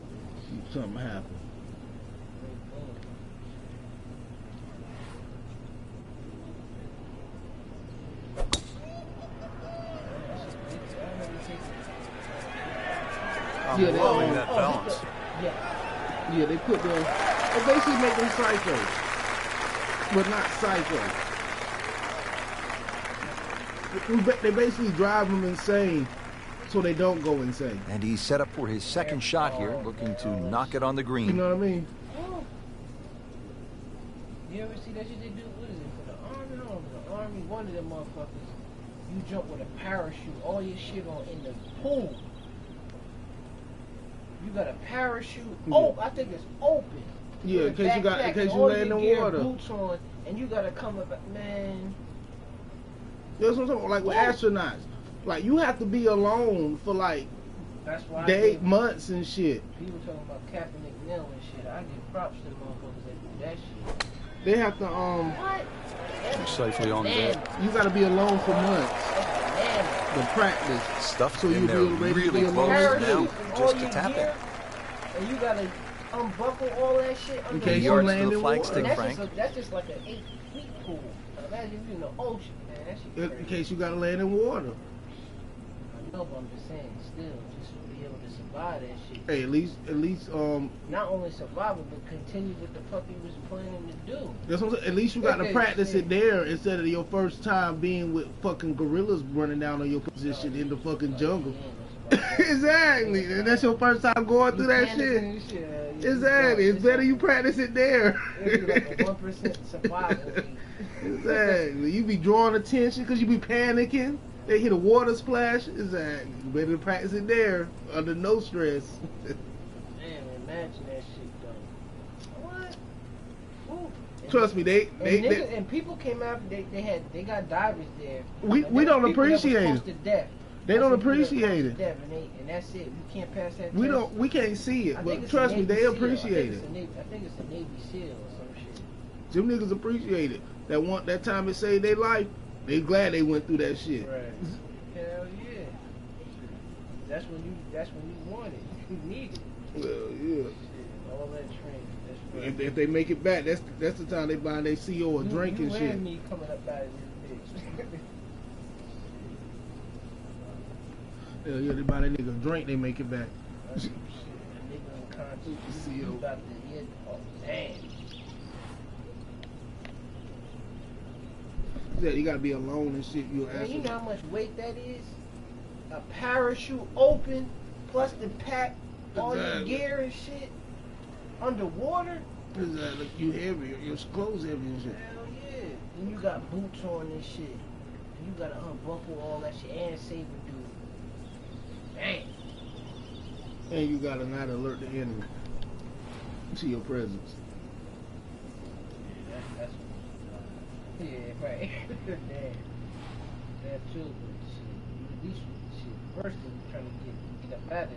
Something happened. I'm Yeah, they loving all- that balance. Yeah. They put them. They basically make them psycho, but not psycho. They basically drive them insane, so they don't go insane. And he's set up for his second shot here, looking to knock it on the You green. know what I mean? You ever see that shit they do? What is it for the army? No, the army. One of them motherfuckers. You jump with a parachute, all your shit on in the pool. You got a parachute. Yeah. Oh, I think it's open. Yeah, in With a case you got, in backpack case and you all land in your the gear, water. boots on, and you gotta come up, man. That's what I'm talking about. Like with astronauts, like you have to be alone for like That's why months and shit. people talking about Captain McNeil and shit. I give props to the motherfuckers that do that shit. They have to What? You're safely on deck. you got to be alone for months Man. to practice. Stuffed So in you there be ready to really be alone. close Parachute now, and all just to your tap gear, it. and you gotta unbuckle all that shit In under case the you yards water. to land the in flagstick, water. Frank. That's just like an 8-feet pool. Imagine if you're in the ocean, man. That shit In crazy. case you got to land in water. I know, but I'm just saying, still, just to be able to survive that shit. Hey, at least Not only survive it, but continue what the fuck you was planning to do. that's what I'm saying. At least you got to practice it there instead of your first time being with fucking gorillas running down on your position in the fucking jungle. Exactly. And that's your first time going through that shit. Exactly. It's better you practice it there. It'd be like a 1% survival rate. Exactly. You be drawing attention because you be panicking. They hit a water splash. Exactly. You better practice it there under no stress. Man, imagine that shit though. What? Ooh. Trust me, they And people came out. They got divers there. We And there don't were people that was appreciate close it. to death. They don't That's the people that was appreciate close it. to death, and that's it. You can't pass that. We can't see it, I think but it's trust a me, Navy they SEAL. appreciate it. I think it's a Navy SEAL or some shit. Them niggas appreciate it. That time it saved their life, they glad they went through that shit. Right. Hell yeah. That's when you want it. You need it. Well, yeah. Shit, all that training. That's right. If they make it back, that's the time they buy their CO a drink and you shit. and me coming up out of this bitch. Hell yeah, they buy that nigga a drink, they make it back. Shit, a nigga unconscious. CO. You about to hit. Oh, damn. Yeah, you gotta be alone and shit. Man, you know how much weight that is? A parachute open, plus the pack, all your Exactly. gear and shit, underwater? Exactly. You heavy, your clothes heavy and shit. Hell yeah. And you got boots on and shit. And you gotta unbuckle all that shit and save a dude. Dang. And you gotta not alert the enemy to your presence. That's yeah, right. Damn. That too, but shit. At least shit. First thing you're trying to get up out of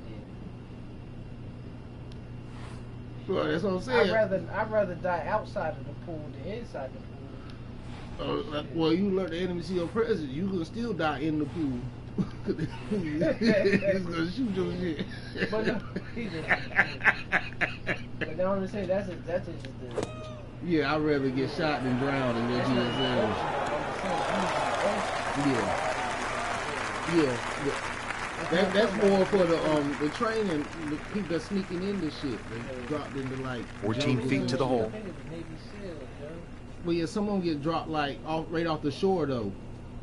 there. Well, that's what I'm saying. I'd rather die outside of the pool than inside the pool. Well, you alert the enemy to your presence, you can still die in the pool. It's gonna shoot your shit. But no, but now I'm saying that's just the Yeah, I'd rather get shot than drown than let you in. Yeah. That's more for the training, the people that's sneaking in this shit. They dropped into like 14 feet to the hole. Well, yeah, someone get dropped like right off the shore though.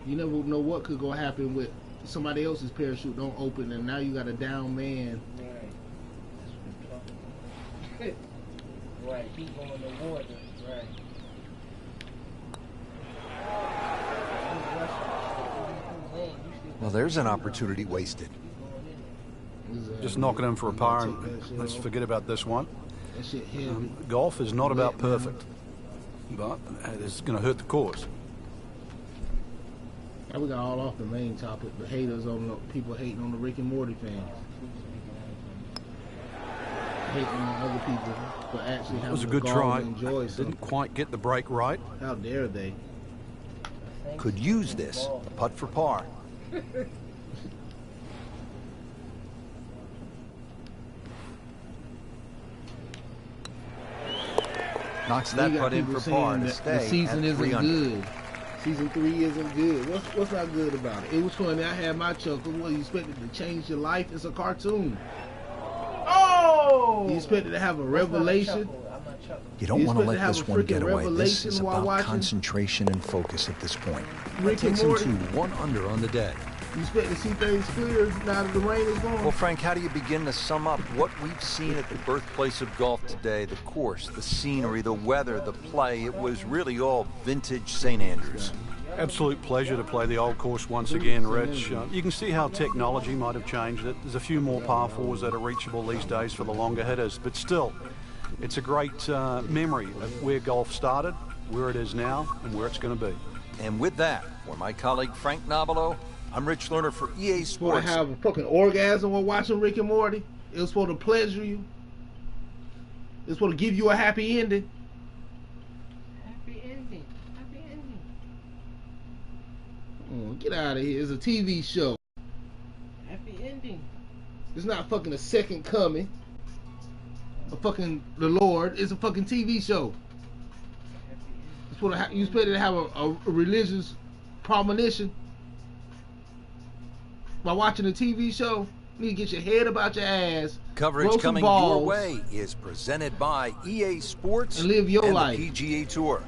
You never know what could go happen with somebody else's parachute don't open, and now you got a down man. Right. Right. He going to water. Right. Well, there's an opportunity wasted. Just knock it in for a par and let's forget about this one. That shit heavy. Golf is not about perfect, but it's going to hurt the cause. Now we got all off the main topic. The haters on the people hating on the Rick and Morty fans. Hating on other people for actually having It was a good try. Didn't quite get the break right. How dare they? Could use this. A putt for par. Knocks that putt in for par to stay. The season at isn't 300. good. Season 3 isn't good. What's not good about it? It was funny. I had my chuckle. What, you expected to change your life? It's a cartoon. Oh! You expected to have a revelation? You don't want to let have this a one freaking get away. This is revelation while about watching? concentration and focus at this point. Rick That and takes him Morty? to 1 under on the day. You expect to see things clear now that the rain is gone? Well, Frank, how do you begin to sum up what we've seen at the birthplace of golf today? The course, the scenery, the weather, the play. It was really all vintage St. Andrews. Absolute pleasure to play the old course once again, Rich. You can see how technology might have changed it. There's a few more par fours that are reachable these days for the longer hitters, but still, it's a great memory of where golf started, where it is now, and where it's going to be. And with that, for my colleague Frank Nobilo, I'm Rich Lerner for EA supposed Sports. to have a fucking orgasm while watching Rick and Morty. It was supposed to pleasure you. It was supposed to give you a happy ending. Happy ending. Happy ending. Oh, get out of here. It's a TV show. Happy ending. It's not fucking a second coming. A fucking the Lord. It's a fucking TV show. It's supposed to you supposed to have a religious premonition by watching a TV show. You need to get your head about your ass. Coverage coming your way is presented by EA Sports and live your life. The PGA Tour.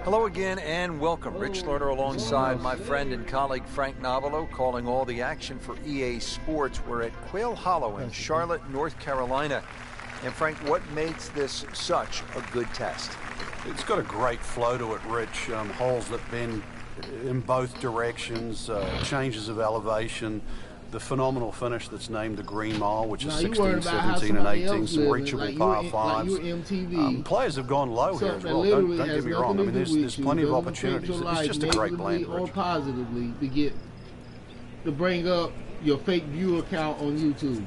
Hello again and welcome. Rich Lerner alongside my friend and colleague Frank Nobilo, calling all the action for EA Sports. We're at Quail Hollow in Charlotte, North Carolina. And Frank, what makes this such a good test? It's got a great flow to it, Rich. Holes that bend in both directions, changes of elevation, the phenomenal finish that's named the Green Mile, which is 16, 17, and 18, some reachable par fives. Players have gone low here as well. Don't get me wrong. I mean, there's plenty of opportunities. It's just a great blend, or Rich. positively to bring up your fake viewer count on YouTube.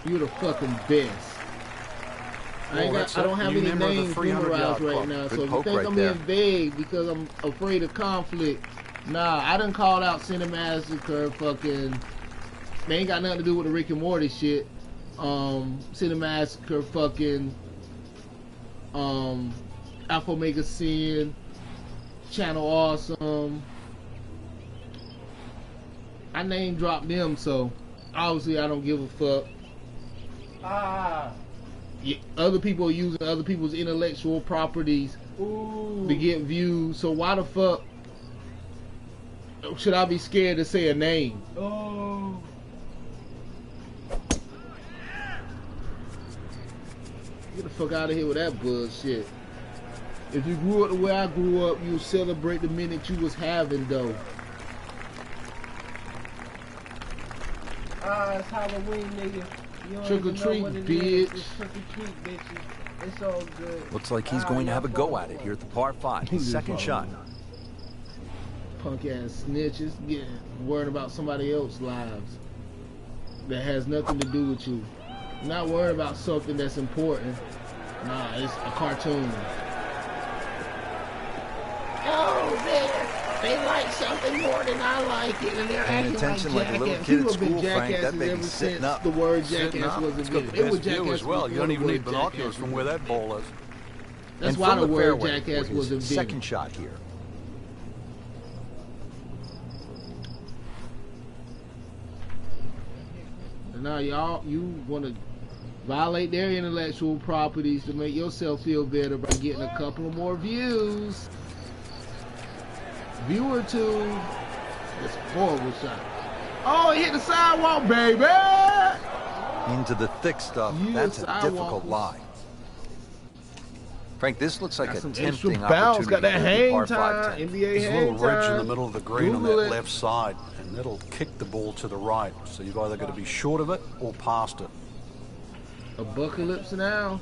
You're the fucking best. I don't have any names memorized right now, so if you think I'm being vague because I'm afraid of conflict, nah, I done called out Cinemassacre, fucking, they ain't got nothing to do with the Rick and Morty shit. Cinemassacre, fucking, Alpha Omega Sin, Channel Awesome. I name dropped them, so obviously I don't give a fuck. Yeah, other people are using other people's intellectual properties to get views, so why the fuck should I be scared to say a name? Get the fuck out of here with that bullshit. If you grew up the way I grew up, you celebrate the minute you was having though. It's Halloween, nigga. Trick or treat, bitch. Trick or treat, bitches. It's all good. Looks like he's going to have a go at it here at the par 5. His second shot. Punk ass snitches getting worried about somebody else's lives that has nothing to do with you. Not worried about something that's important. Nah, it's a cartoon. Oh, man. they like something more than I like it, and they're Paying acting attention like a little jackasses. kid at People have been school, Frank. That jackasses baby's ever sitting since up. the word Sitting jackass up. was It's got invented. the It was best view jackass as well. You don't even before the need word binoculars jackass from was where that invented. ball is. That's And why from the word fairway jackass for was his invented. second shot here. And now y'all, you want to violate their intellectual properties to make yourself feel better by getting a couple of more views. Viewer two. That's a horrible shot. Oh, it hit the sidewalk, baby! Into the thick stuff. You That's a sidewalkers. difficult lie. Frank, this looks like Got a some tempting extra bounce. opportunity. Got that for the hang par 5 time. 10. NBA There's a hang little ridge in time. the middle of the green Google on that it. left side, and it'll kick the ball to the right. So you've either got to be short of it or past it. Apocalypse now.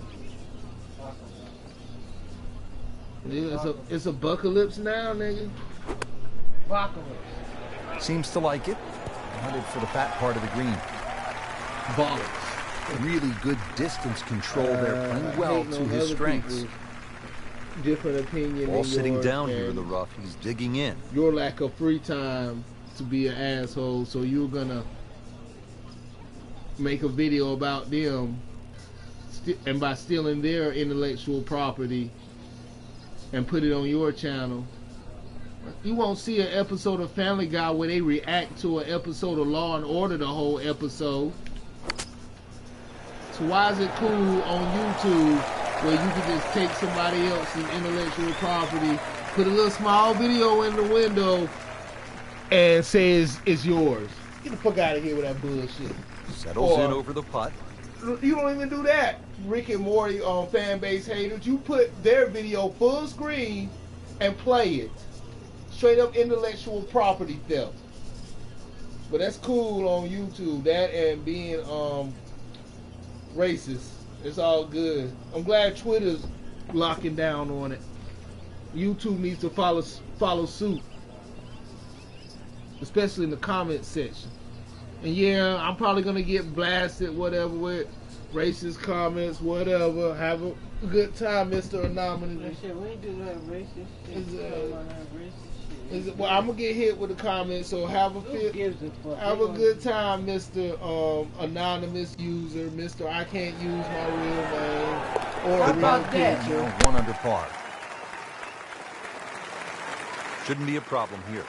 Nigga, it's a apocalypse now, nigga. Apocalypse. Seems to like it. Headed for the fat part of the green. Bollocks. Really good distance control there, playing well to his strengths. Different opinion. Ball than sitting yours, down man. here in the rough. He's digging in. Your lack of free time to be an asshole, so you're gonna make a video about them, and by stealing their intellectual property and put it on your channel. You won't see an episode of Family Guy where they react to an episode of Law and Order the whole episode. So why is it cool on YouTube where you can just take somebody else's intellectual property, put a little small video in the window, and say it's yours? Get the fuck out of here with that bullshit. Settles in over the putt. You don't even do that. Rick and Morty on fan base haters. You put their video full screen and play it. Straight up intellectual property theft. But that's cool on YouTube. That and being racist. It's all good. I'm glad Twitter's locking down on it. YouTube needs to follow suit. Especially in the comment section. And yeah, I'm probably gonna get blasted, whatever, with racist comments, whatever. Have a good time, Mr. Anonymous. Shit, we ain't do that racist shit. Well, I'm gonna get hit with a comment, so have a Who gives a fuck? have a good time, Mr. Anonymous user, Mr. I can't use my real name or How real about that? picture. 1 under par. Shouldn't be a problem here.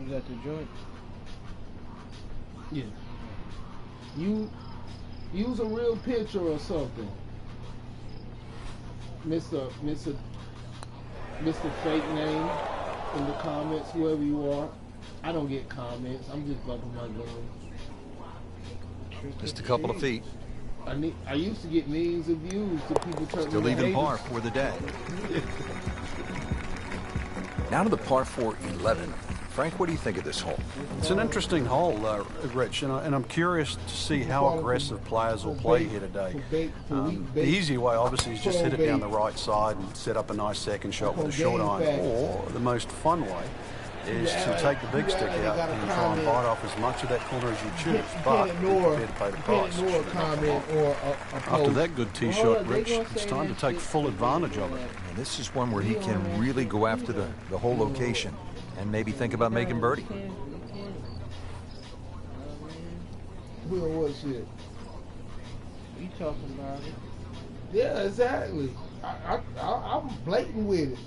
You got the joint? Yeah. You use a real picture or something, Mr. Fake Name in the comments, whoever you are. I don't get comments. I'm just bumping my gun. Just a couple of feet. I used to get millions of views to people turning Still me even haters. par for the day. Now to the par 4 11. Frank, what do you think of this hole? It's an interesting hole, Rich, and I'm curious to see how aggressive players will play here today. The easy way, obviously, is just hit it down the right side and set up a nice second shot with a short iron. Or the most fun way is to take the big stick out and try and bite off as much of that corner as you choose, but be prepared to pay the price. After that good tee shot, Rich, it's time to take full advantage of it. And this is one where he can really go after the whole location and maybe think about making birdie. Will what shit? You talking about it? Yeah, exactly. I'm blatant with it.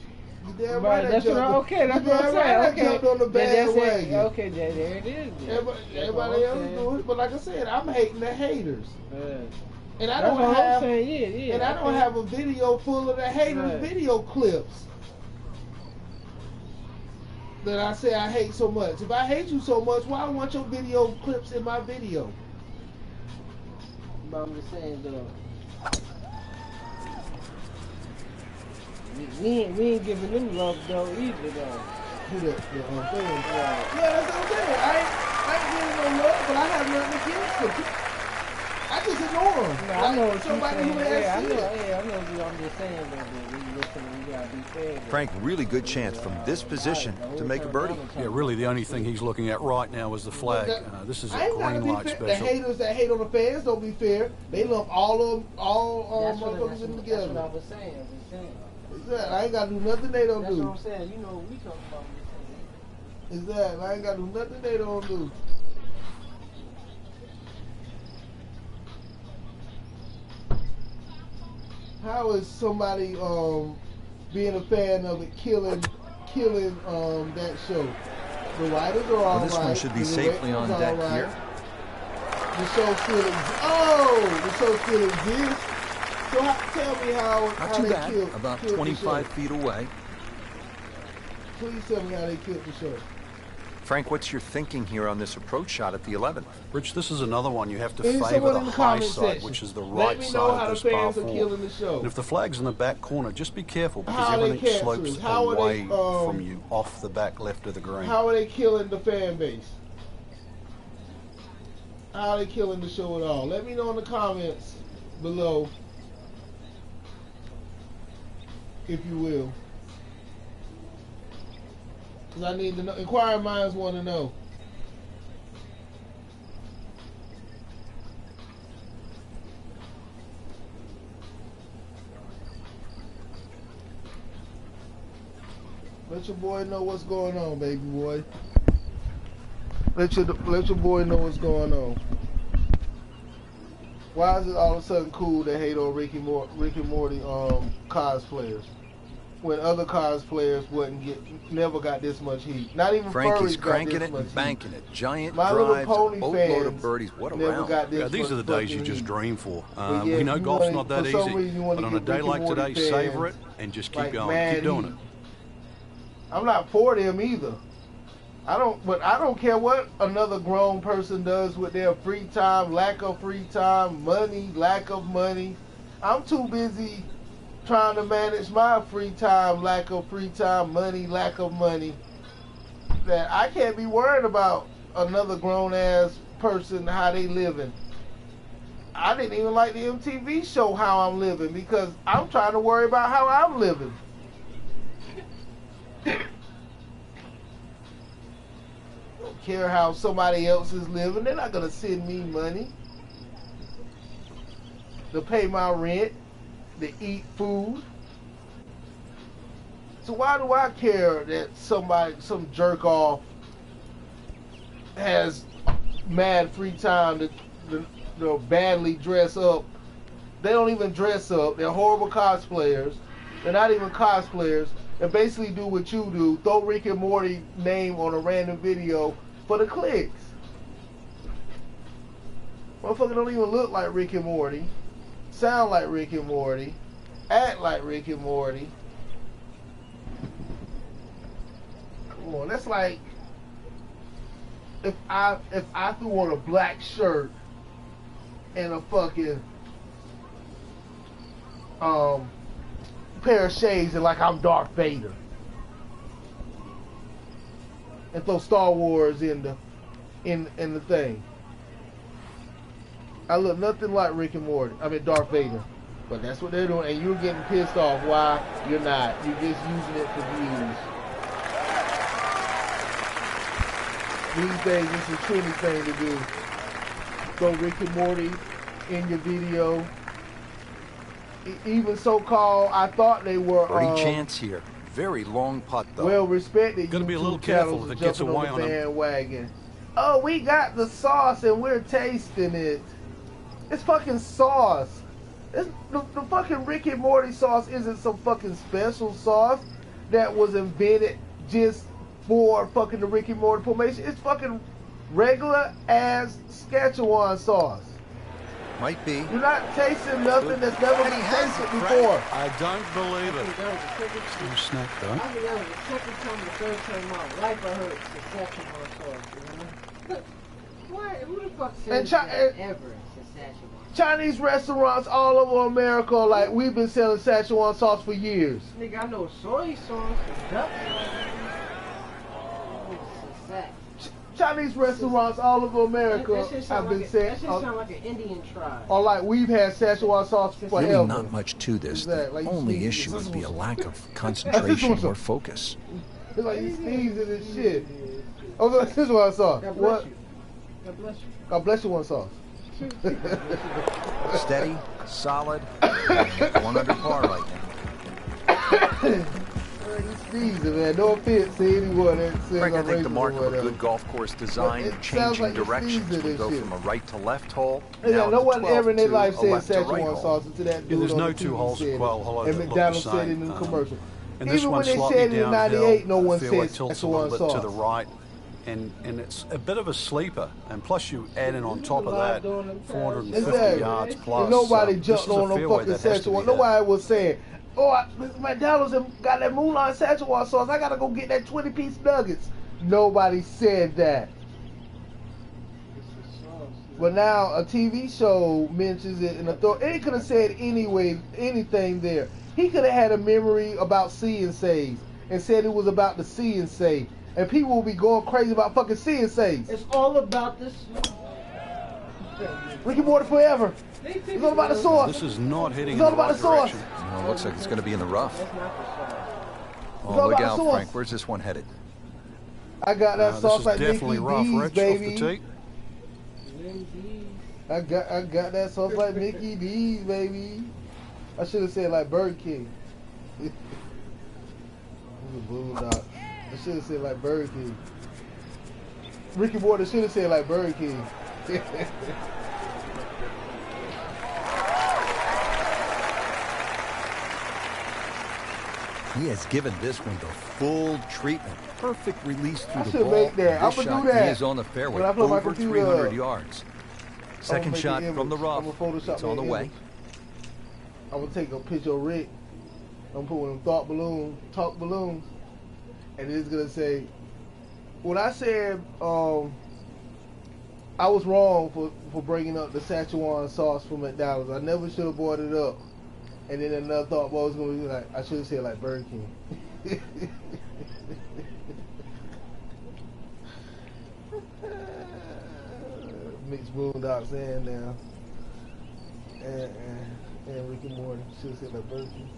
You damn Right, right. that's what I, okay, that's what I'm saying. I Okay, jumped on the bandwagon. Okay, there it is. then. Everybody else do it, but like I said, I'm hating the haters. And I That's don't what have, I'm saying. Yeah. and I don't have a video full of the haters' Right. video clips that I say I hate so much. If I hate you so much, why I want your video clips in my video? But I'm just saying though. We ain't giving them love though either though. Who that? Fans. Yeah, that's what I'm saying. I ain't giving no love, but I have nothing against them. I just ignore them. No, I know what somebody you're who saying. has I shit. know. I'm just saying that we listen. We gotta be fair. Frank, really good chance from this position to make a birdie. Yeah, really the only thing he's looking at right now is the flag. This is a I ain't gotta green be light fair. special. The haters that hate on the fans don't be fair. They love all motherfuckers in together. That's what I was saying. Exactly. I ain't gotta do nothing they don't That's do. what I'm saying. You know what we talking about. Exactly. I ain't gotta do nothing they don't do. How is somebody being a fan of it killing that show? The writers are all Well, this one should be safely on deck here. The show still exists. The show still exists. So tell me how Not too they bad. killed About the 25 show. feet away. Please tell me how they killed the show. Frank, what's your thinking here on this approach shot at the 11th? Rich, this is another one. You have to Any favor someone the in the high comment side, section. which is the Let right me side know how of the this par fans are 4. killing the show. And if the flag's in the back corner, just be careful because How are they everything canceled? slopes How are away they, from you, off the back left of the green. How are they killing the fan base? How are they killing the show at all? Let me know in the comments below, if you will. Because I need to know. Inquiring minds want to know. Let your boy know what's going on, baby boy. Let your boy know what's going on. Why is it all of a sudden cool to hate on Rick and Morty cosplayers when other cosplayers never got this much heat? Not even Frankie's furries cranking got it this and much banking it. Giant My Little drives, Pony a boatload of fans birdies. What a never round. got this Yeah, these are the much days you fucking just heat. dream for. But yeah, we know you golf's wanna- not that for some easy, reason you wanna but on a get day Rick and like Morty today, savor fans it and just keep like going. mad Keep doing heat. it. I'm not for them either. I don't care what another grown person does with their free time, lack of free time, money, lack of money. I'm too busy trying to manage my free time, lack of free time, money, lack of money, that I can't be worried about another grown ass person, how they living. I didn't even like the MTV show How I'm Living because I'm trying to worry about how I'm living. Don't care how somebody else is living. They're not gonna send me money to pay my rent, to eat food. So why do I care that some jerk off has mad free time to badly dress up? They don't even dress up. They're horrible cosplayers. They're not even cosplayers. And basically do what you do. Throw Rick and Morty name on a random video for the clicks. Motherfucker don't even look like Rick and Morty. Sound like Rick and Morty. Act like Rick and Morty. Come on, that's like if I threw on a black shirt and a fucking pair of shades and like I'm Darth Vader and throw Star Wars in the thing. I look nothing like Rick and Morty. I mean Darth Vader. But that's what they're doing and you're getting pissed off. Why? You're not. You're just using it for views. These days it's a trendy thing to do. Throw Rick and Morty in your video. Even so-called, I thought they were Birdie chance here. Very long putt though. well respected. Gotta be a YouTube little careful channels if it gets jumping away on the on 'em. bandwagon. Oh, we got the sauce and we're tasting it. It's fucking sauce. The fucking Rick and Morty sauce isn't some fucking special sauce that was invented just for fucking the Rick and Morty formation. It's fucking regular ass Szechuan sauce. Might be. You're not tasting nothing that's never been tasted before. I don't believe I it. think that was the second time. You snapped though. I think that was the second time, the third time in my life I heard Szechuan sauce, you know? Why? Who the fuck says that ever? Chinese restaurants all over America are like, we've been selling Szechuan sauce for years. Nigga, I know soy sauce, duck sauce. Chinese restaurants all over America have been saying, that shit sound like an Indian tribe. or like, we've had Szechuan sauce forever. Really not much to this. Exactly. The only issue would be a lack of concentration or focus. It's like he's sneezing and shit. Oh, this is what I saw. God bless What? you. God bless you. God bless you, one sauce. Steady, solid, one under par right now. He's sneezing, man. No offense to anyone that says Frank, I I'm think the racist mark or of a whatever. good golf course design, But it sounds changing like you're directions. sneezing We and go shit. from a right to left hole. Yeah, now no to one 12 ever in their to life a said left to right Szechuan hole. sauce until that dude Yeah, there's on no the two TV holes said it. Quail Hollow And that look the McDonald's said it same. in the commercial. And this Even one's when they slightly said it in downhill. 98, no one fairway said tilts a Szechuan little bit sauce. to the right. And it's a bit of a sleeper, and plus you add in on top of that 450 Exactly. yards plus. And nobody this jumped is a on them fairway fucking that has to be Szechuan. hit. Nobody was saying, oh, McDonald's got that Mulan Szechuan sauce. I gotta go get that 20-piece nuggets. Nobody said that. But now a TV show mentions it, and he could have said anything there. He could have had a memory about See and Saves and said it was about the See and Save. And people will be going crazy about fucking See and Saves. It's all about this. Ricky Morty forever. It's all about the sauce. This is not heading It's in all the about right the sauce. direction. Well, it looks like it's going to be in the rough. That's not the sauce. Oh, all look about out, the sauce. Frank. Where's this one headed? I got that This sauce is like definitely Mickey rough, D's, Rich, baby. off the tee. I got that sauce like Mickey D's, baby. I should have said like Burger King. This is a boondock. I should have said like Burger King. Ricky Morty should have said like Burger King. He has given this one the full treatment. Perfect release through I the should ball. make that. This I'ma do shot, that. He is on the fairway, When I play my over computer, 300 yards. Second make shot an from the image. rough. I'ma Photoshop It's on the me an way. image. I'm gonna take a picture of Rick. I'm gonna put one of them talk balloons, and it's gonna say, when I said I was wrong for bringing up the Szechuan sauce from McDonald's. I never should have brought it up. And then another thought was gonna be like, I should have said like Burger King. Mixed Boondocks and now. And Rick and Morty should have said like Burger King.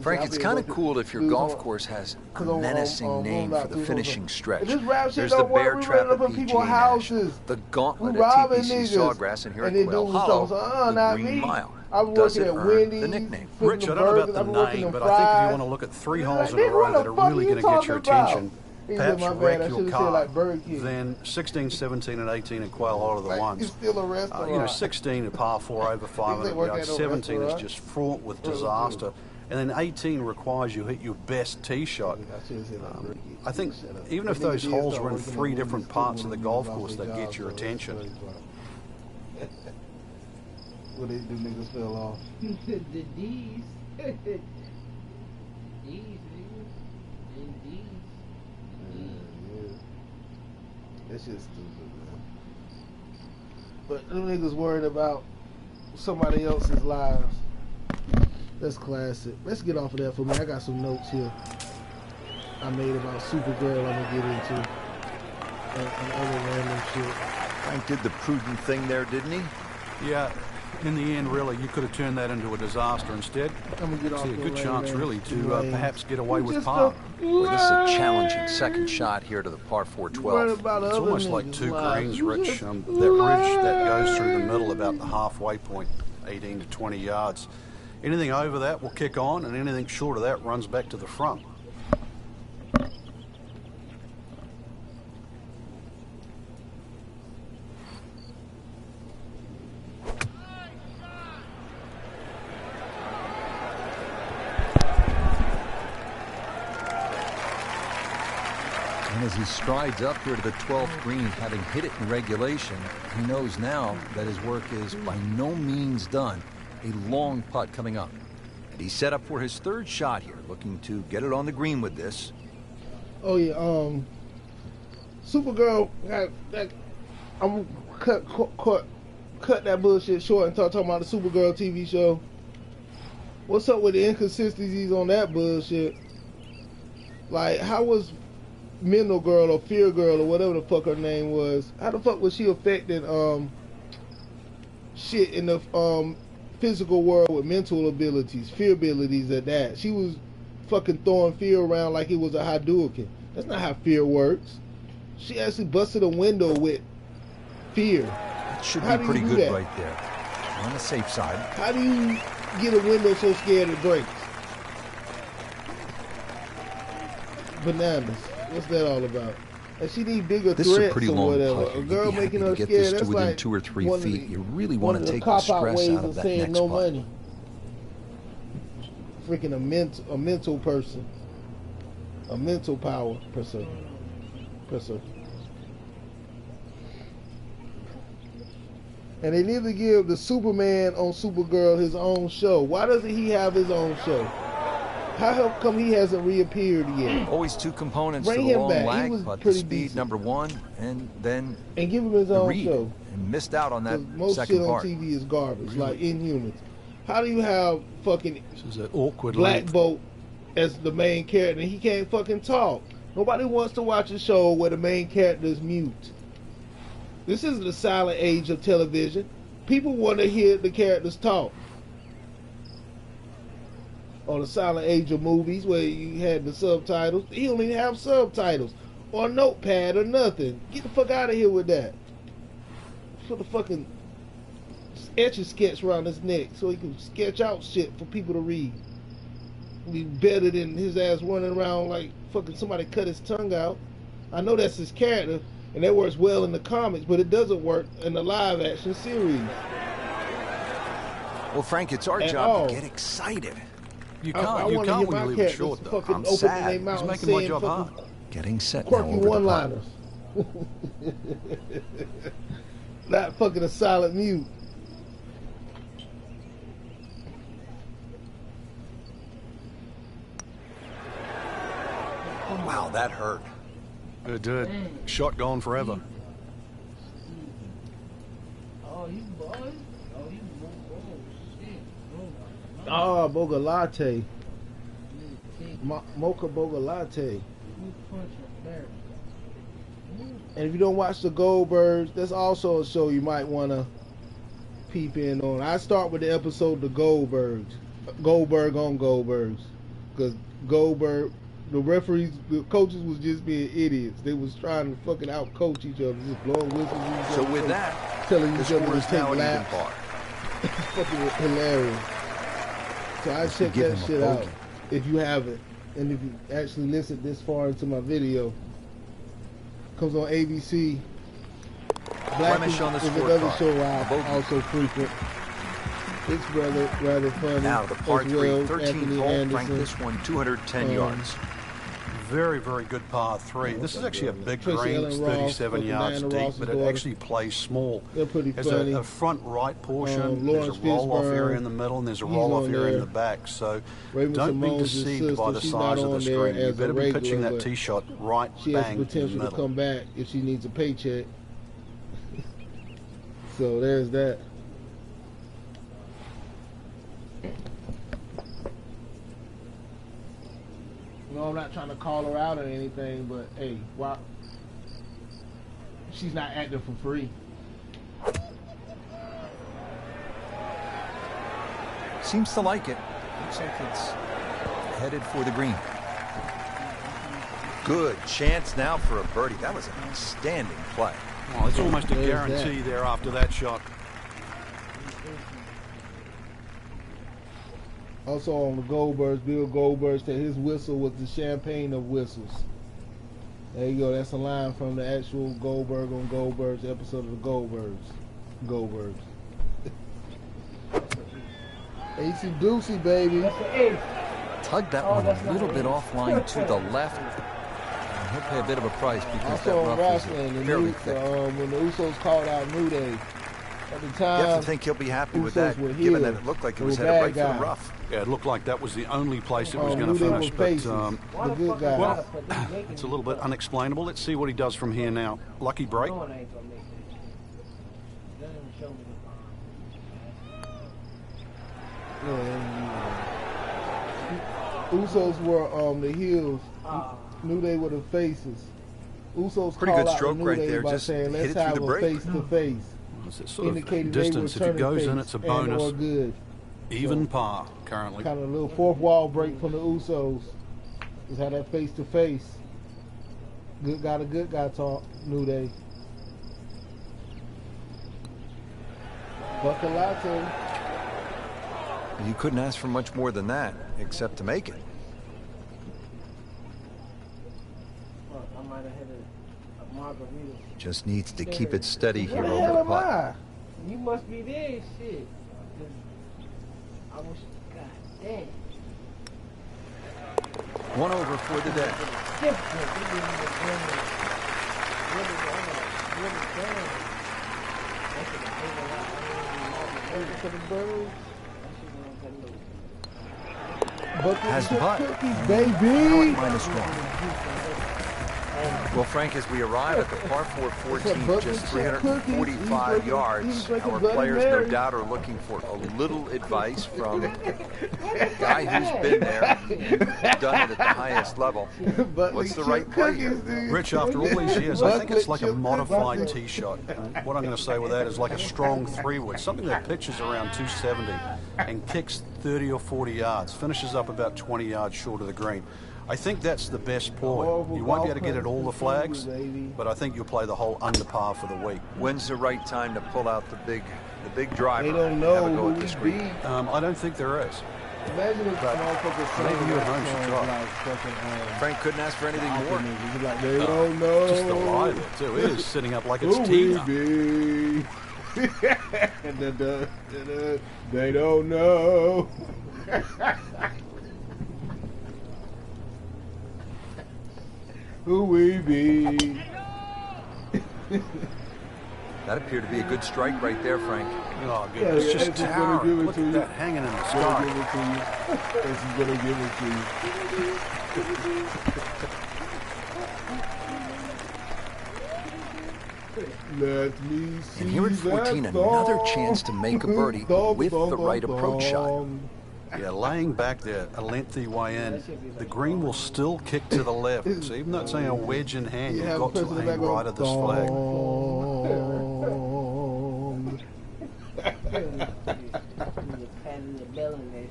Frank, it's kind of cool if your golf course has a menacing name for the finishing stretch. This rap shit There's don't the work. bear We trap running at up in PGA people's National, houses. the gauntlet We at robbing TPC niggas. Sawgrass, and here And at then Quail dudes Hollow, talking, not the Green me. Mile. I'm Does working it at earn Wendy's. the nickname? Rich, I don't know about the name, but I think if you want to look at 3 holes in a Nigga, row what the that are fuck really you going to get your talking about? attention, He perhaps said, my wreck bad, I your should've said car, like Burger King. then 16, 17, and 18 at Quail Hollow are the Like, ones. it's still a restaurant. You know, 16 at par 4 over 500 working yards, at no 17 is restaurant. just fraught with disaster, and then 18 requires you hit your best tee shot. I should've said like Burger King. I think Shut up. even if That nigga those did holes start were in working 3 at different Wendy's parts too of the when golf he course, lost that his get job, your so attention. it's like- What they do, niggas fell off. The D's. D's, nigga. And D's. That's just stupid, man. But them niggas worried about somebody else's lives. That's classic. Let's get off of that for me. I got some notes here I made about Supergirl I'm gonna get into. And other random shit. Frank did the prudent thing there, didn't he? Yeah, in the end, really, you could have turned that into a disaster instead. I'm gonna get off See, a the good lane, chance, man. really, to Lane. perhaps get away with Just par. Boy, this is a challenging second shot here to the par 4 Worried 12. about It's other almost like niggas' 2 lives. greens, You Rich. just That ridge that lying. goes through the middle about the halfway point, 18 to 20 yards. Anything over that will kick on, and anything short of that runs back to the front. And as he strides up here to the 12th green, having hit it in regulation, he knows now that his work is by no means done. A long putt coming up. And he's set up for his 3rd shot here, looking to get it on the green with this. Oh yeah, Supergirl. I'm cut that bullshit short and start talking about the Supergirl TV show. What's up with the inconsistencies on that bullshit? Like, how was Mental Girl or Fear Girl or whatever the fuck her name was? How the fuck was she affecting shit in the physical world with mental abilities, fear abilities at that? She was fucking throwing fear around like it was a Hadouken. That's not how fear works. She actually busted a window with fear. It should be pretty good right there. On the safe side. How do you get a window so scared it breaks? Bananas. What's that all about? And she need bigger This is a threats pretty or long whatever. putt. A girl You'd be making happy her to get scared. this to That's within like 2 or 3 one of feet. the- You really one want of to the take the cop-out stress ways out of of that saying next no putt. money. Freaking a mental person. A mental power person. And they need to give the Superman on Supergirl his own show. Why doesn't he have his own show? How come he hasn't reappeared yet? Always 2 components Bring to the him long back. He lag, was but the pretty speed, decent. number 1, and then And give him his the own read. show. And missed out on that 'Cause most second shit on part. TV is garbage, like Inhumans. How do you have fucking This is that awkward Black length. Bolt as the main character and he can't fucking talk? Nobody wants to watch a show where the main character is mute. This is the silent age of television. People want to hear the characters talk. Or the silent age of movies where you had the subtitles. He don't even have subtitles or a notepad or nothing. Get the fuck out of here with that. Put a fucking etch-a-sketch around his neck so he can sketch out shit for people to read. Be better than his ass running around like fucking somebody cut his tongue out. I know that's his character, and that works well in the comics, but it doesn't work in the live-action series. Well, Frank, it's our At job all. to get excited. You I can't, you wanna can't hear when my you leave it characters short, though. fucking I'm opening sad. their mouth He's and making my saying job fucking hard. Getting set now quirky over the putt. one-liners. Not fucking a silent mute. Wow, that hurt. It did. Shot gone forever. Oh, you boys? Oh, you shit. Oh, my Ah, Boga Latte. God. Mocha Boga Latte. You punch a bear. And if you don't watch the Goldbergs, that's also a show you might want to peep in on. I start with the episode The Goldbergs. Goldberg on Goldbergs. Because Goldberg, the referees, the coaches was just being idiots. They was trying to fucking out-coach each other, just blowing whistles at each So other, with that, telling the each other score to is take now an even laps. par. Fucking hilarious. So I check give that him a shit out bogey. if you haven't. And if you actually listen this far into my video, comes on ABC. Black Blemish on the is another scorecard. show A I bogey. also frequent. It's rather funny. Now the par as 3, well. 13th Anthony hole, Anderson. Frank, this one 210 yards. Very, very good par 3. This is actually a big Tracy green. Ellen It's Ross, 37 fucking yards Diana deep, Ross's but it daughter. actually plays small. They're pretty There's funny. a front right portion, there's Lawrence a roll-off Fishburne, area in the middle, and there's a he's roll-off on area there. in the back. So Raymond don't be Simone's deceived by sister, the she's size not of the on there screen. You as a better be regular, pitching that but tee shot right She has bang the in the potential to middle. come back if she needs a paycheck. So there's that. No, I'm not trying to call her out or anything, but hey, why? She's not acting for free. Seems to like it. Looks like it's headed for the green. Good chance now for a birdie. That was an outstanding play. Oh, it's almost a There's guarantee there after that shot. Also on the Goldbergs, Bill Goldberg said his whistle was the champagne of whistles. There you go. That's a line from the actual Goldberg on Goldbergs episode of the Goldbergs. Goldbergs. AC Deucey, baby. That's the eighth. Tugged that Oh, one that's a not little it. bit offline to the left. And he'll pay a bit of a price because that Also on rough is wrestling, the fairly New, thick. when the Usos called out New Day, at the time, You have to think he'll be happy with Usos that, were given that healed. it looked like it They was were headed bad right for the guys. rough. Yeah, it looked like that was the only place it was going New to Day finish. were But faces. Why The the good fuck guys. I Well, gotta put these making it's a little bit these unexplainable. Let's see what he does from here now. Lucky break. No, it ain't gonna make it. Doesn't even show me Usos were the heels. New Day were the faces. Usos Pretty called good out stroke New right Day there. by Just saying, hit let's it through have the a break. face-to-face. It's that sort of Indicating distance. If they were it goes in, turning it's a face and bonus. or good. Even par currently. Kind of a little fourth wall break from the Usos. Just had that face-to-face. Good guy to good guy talk. New Day. Buccalato. You couldn't ask for much more than that, except to make it. I might have had a margarita. Just needs to keep it steady Where here the hell over the am putt. I? You must be there, shit. I wish, god damn. One over for the day. Has the putt. Baby. Well, Frank, as we arrive at the par 4 14, just 345 yards, our players no doubt are looking for a little advice from a guy who's been there, done it at the highest level. What's the right play here? Rich, after all these years, I think it's like a modified tee shot. And what I'm going to say with that is like a strong 3-wood, something that pitches around 270 and kicks 30 or 40 yards, finishes up about 20 yards short of the green. I think that's the best ploy. You won't be able to get at all the flags, but I think you'll play the whole under par for the week. When's the right time to pull out the big driver? They don't and know have a go who at we this beat. green? I don't think there is. Imagine if motherfuckers maybe you at home should try. like fucking Frank couldn't ask for anything more. Like, they don't know. Just the lie there, too. It is sitting up like it's who tea. we be. They don't know. Who we be. That appeared to be a good strike right there, Frank. Oh, good. Yeah, It's yeah, just it's just gonna towering. give it Look to at you. that hanging in the Gonna sky. give it to you. This is gonna give it to you. Let me see. And here at 14, that another thong. chance to make a birdie Thong, with thong, the right thong, approach shot. thong. Yeah, laying back there a lengthy way in, the green will still kick to the left. So even though it's saying a wedge in hand, you've got to aim right at this flag. Thong.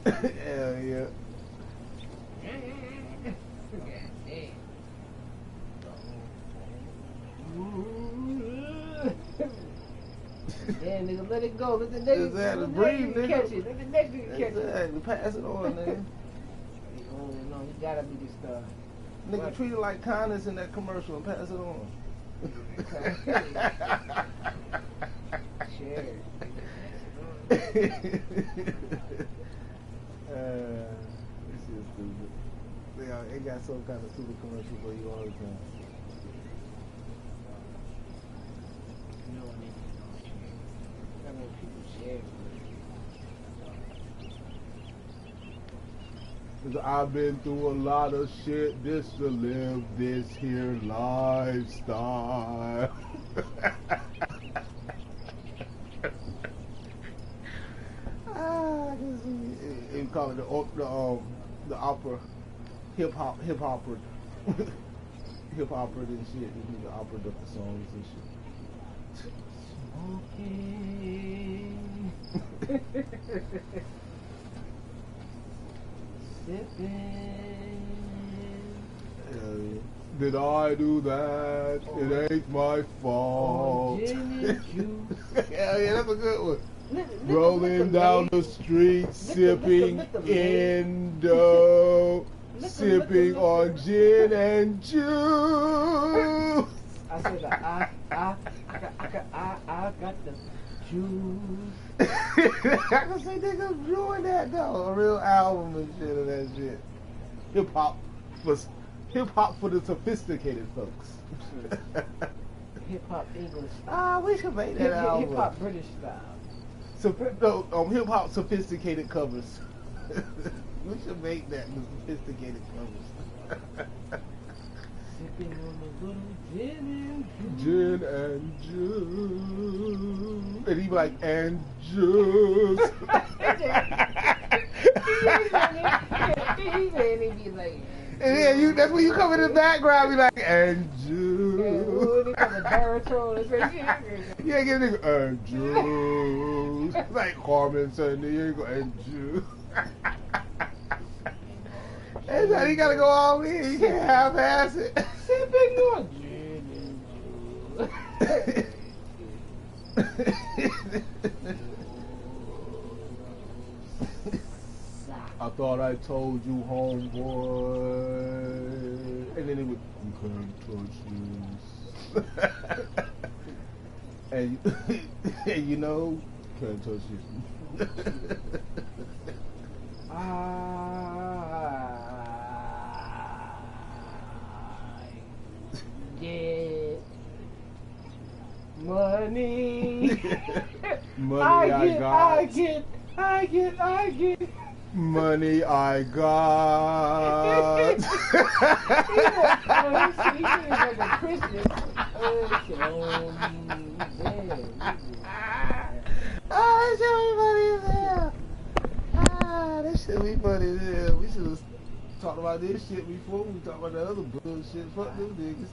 Hell yeah. Damn, nigga, let it go. Let the next nigga catch it. Let the next nigga catch it. Exactly. Pass it on, nigga. Oh, no, you gotta be the star. Nigga, treat it like kindness in that commercial and pass it on. Share it. This is stupid. It got some kind of stupid commercial for you all the time. You know what I mean? I mean, people share it. 'Cause I've been through a lot of shit just to live this here lifestyle. You call it the opera, hip hopper, hip hopper and shit. You need to opera up the songs and shit. Sipping. Did I do that? It ain't my fault. Hell yeah, that's a good one. Rolling down the street, sipping Indo, sipping on gin and juice. I said, I got the juice. I can say niggas doing that though, a real album and shit of that shit. Hip hop for the sophisticated folks. Hip hop English. We should make that album. Hip hop British style. Hip hop sophisticated covers. We should make that the sophisticated covers. Sipping on a little gin and juice. Gin and juice. And he be like, and juice. and they be like, And then that's when you come in the background, be like, Andrew. yeah, they come a baritone and say, Yeah, get a nigga, Andrew. Like Carmen saying, there you go, Andrew. That's how you gotta go all in. You can't half-ass it. sit back on. I thought I told you, homeboy. And then it would, you can't touch this. and you know, can't touch this. I get money. Money I get. Money I got. He's like a Christian. Oh, that shit be funny as hell. That shit be funny as hell. We should have talked about this shit before we talked about the other bullshit. Fuck them niggas.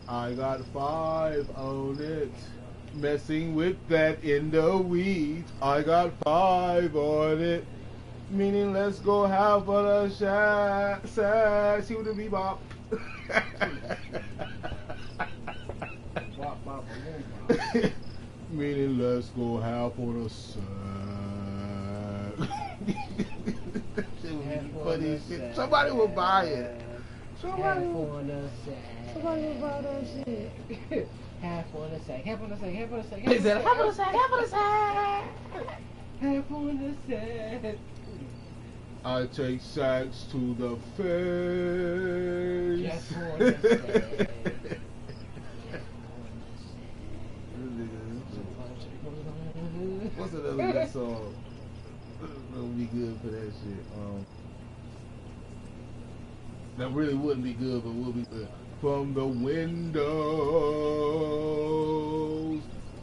I got 5 on it. Messing with that in the weeds. I got 5 on it. Meaning let's go have a shot. See what the bebop. Meaning let's go half on a sack. Funny shit. Somebody will buy it. Somebody will buy that shit. Half on a sack. He said, half on a sack. half on the sack. I take sacks to the face. Half on the sack. What's another good song? That would be good for that shit. That really wouldn't be good, but would be good. From the windows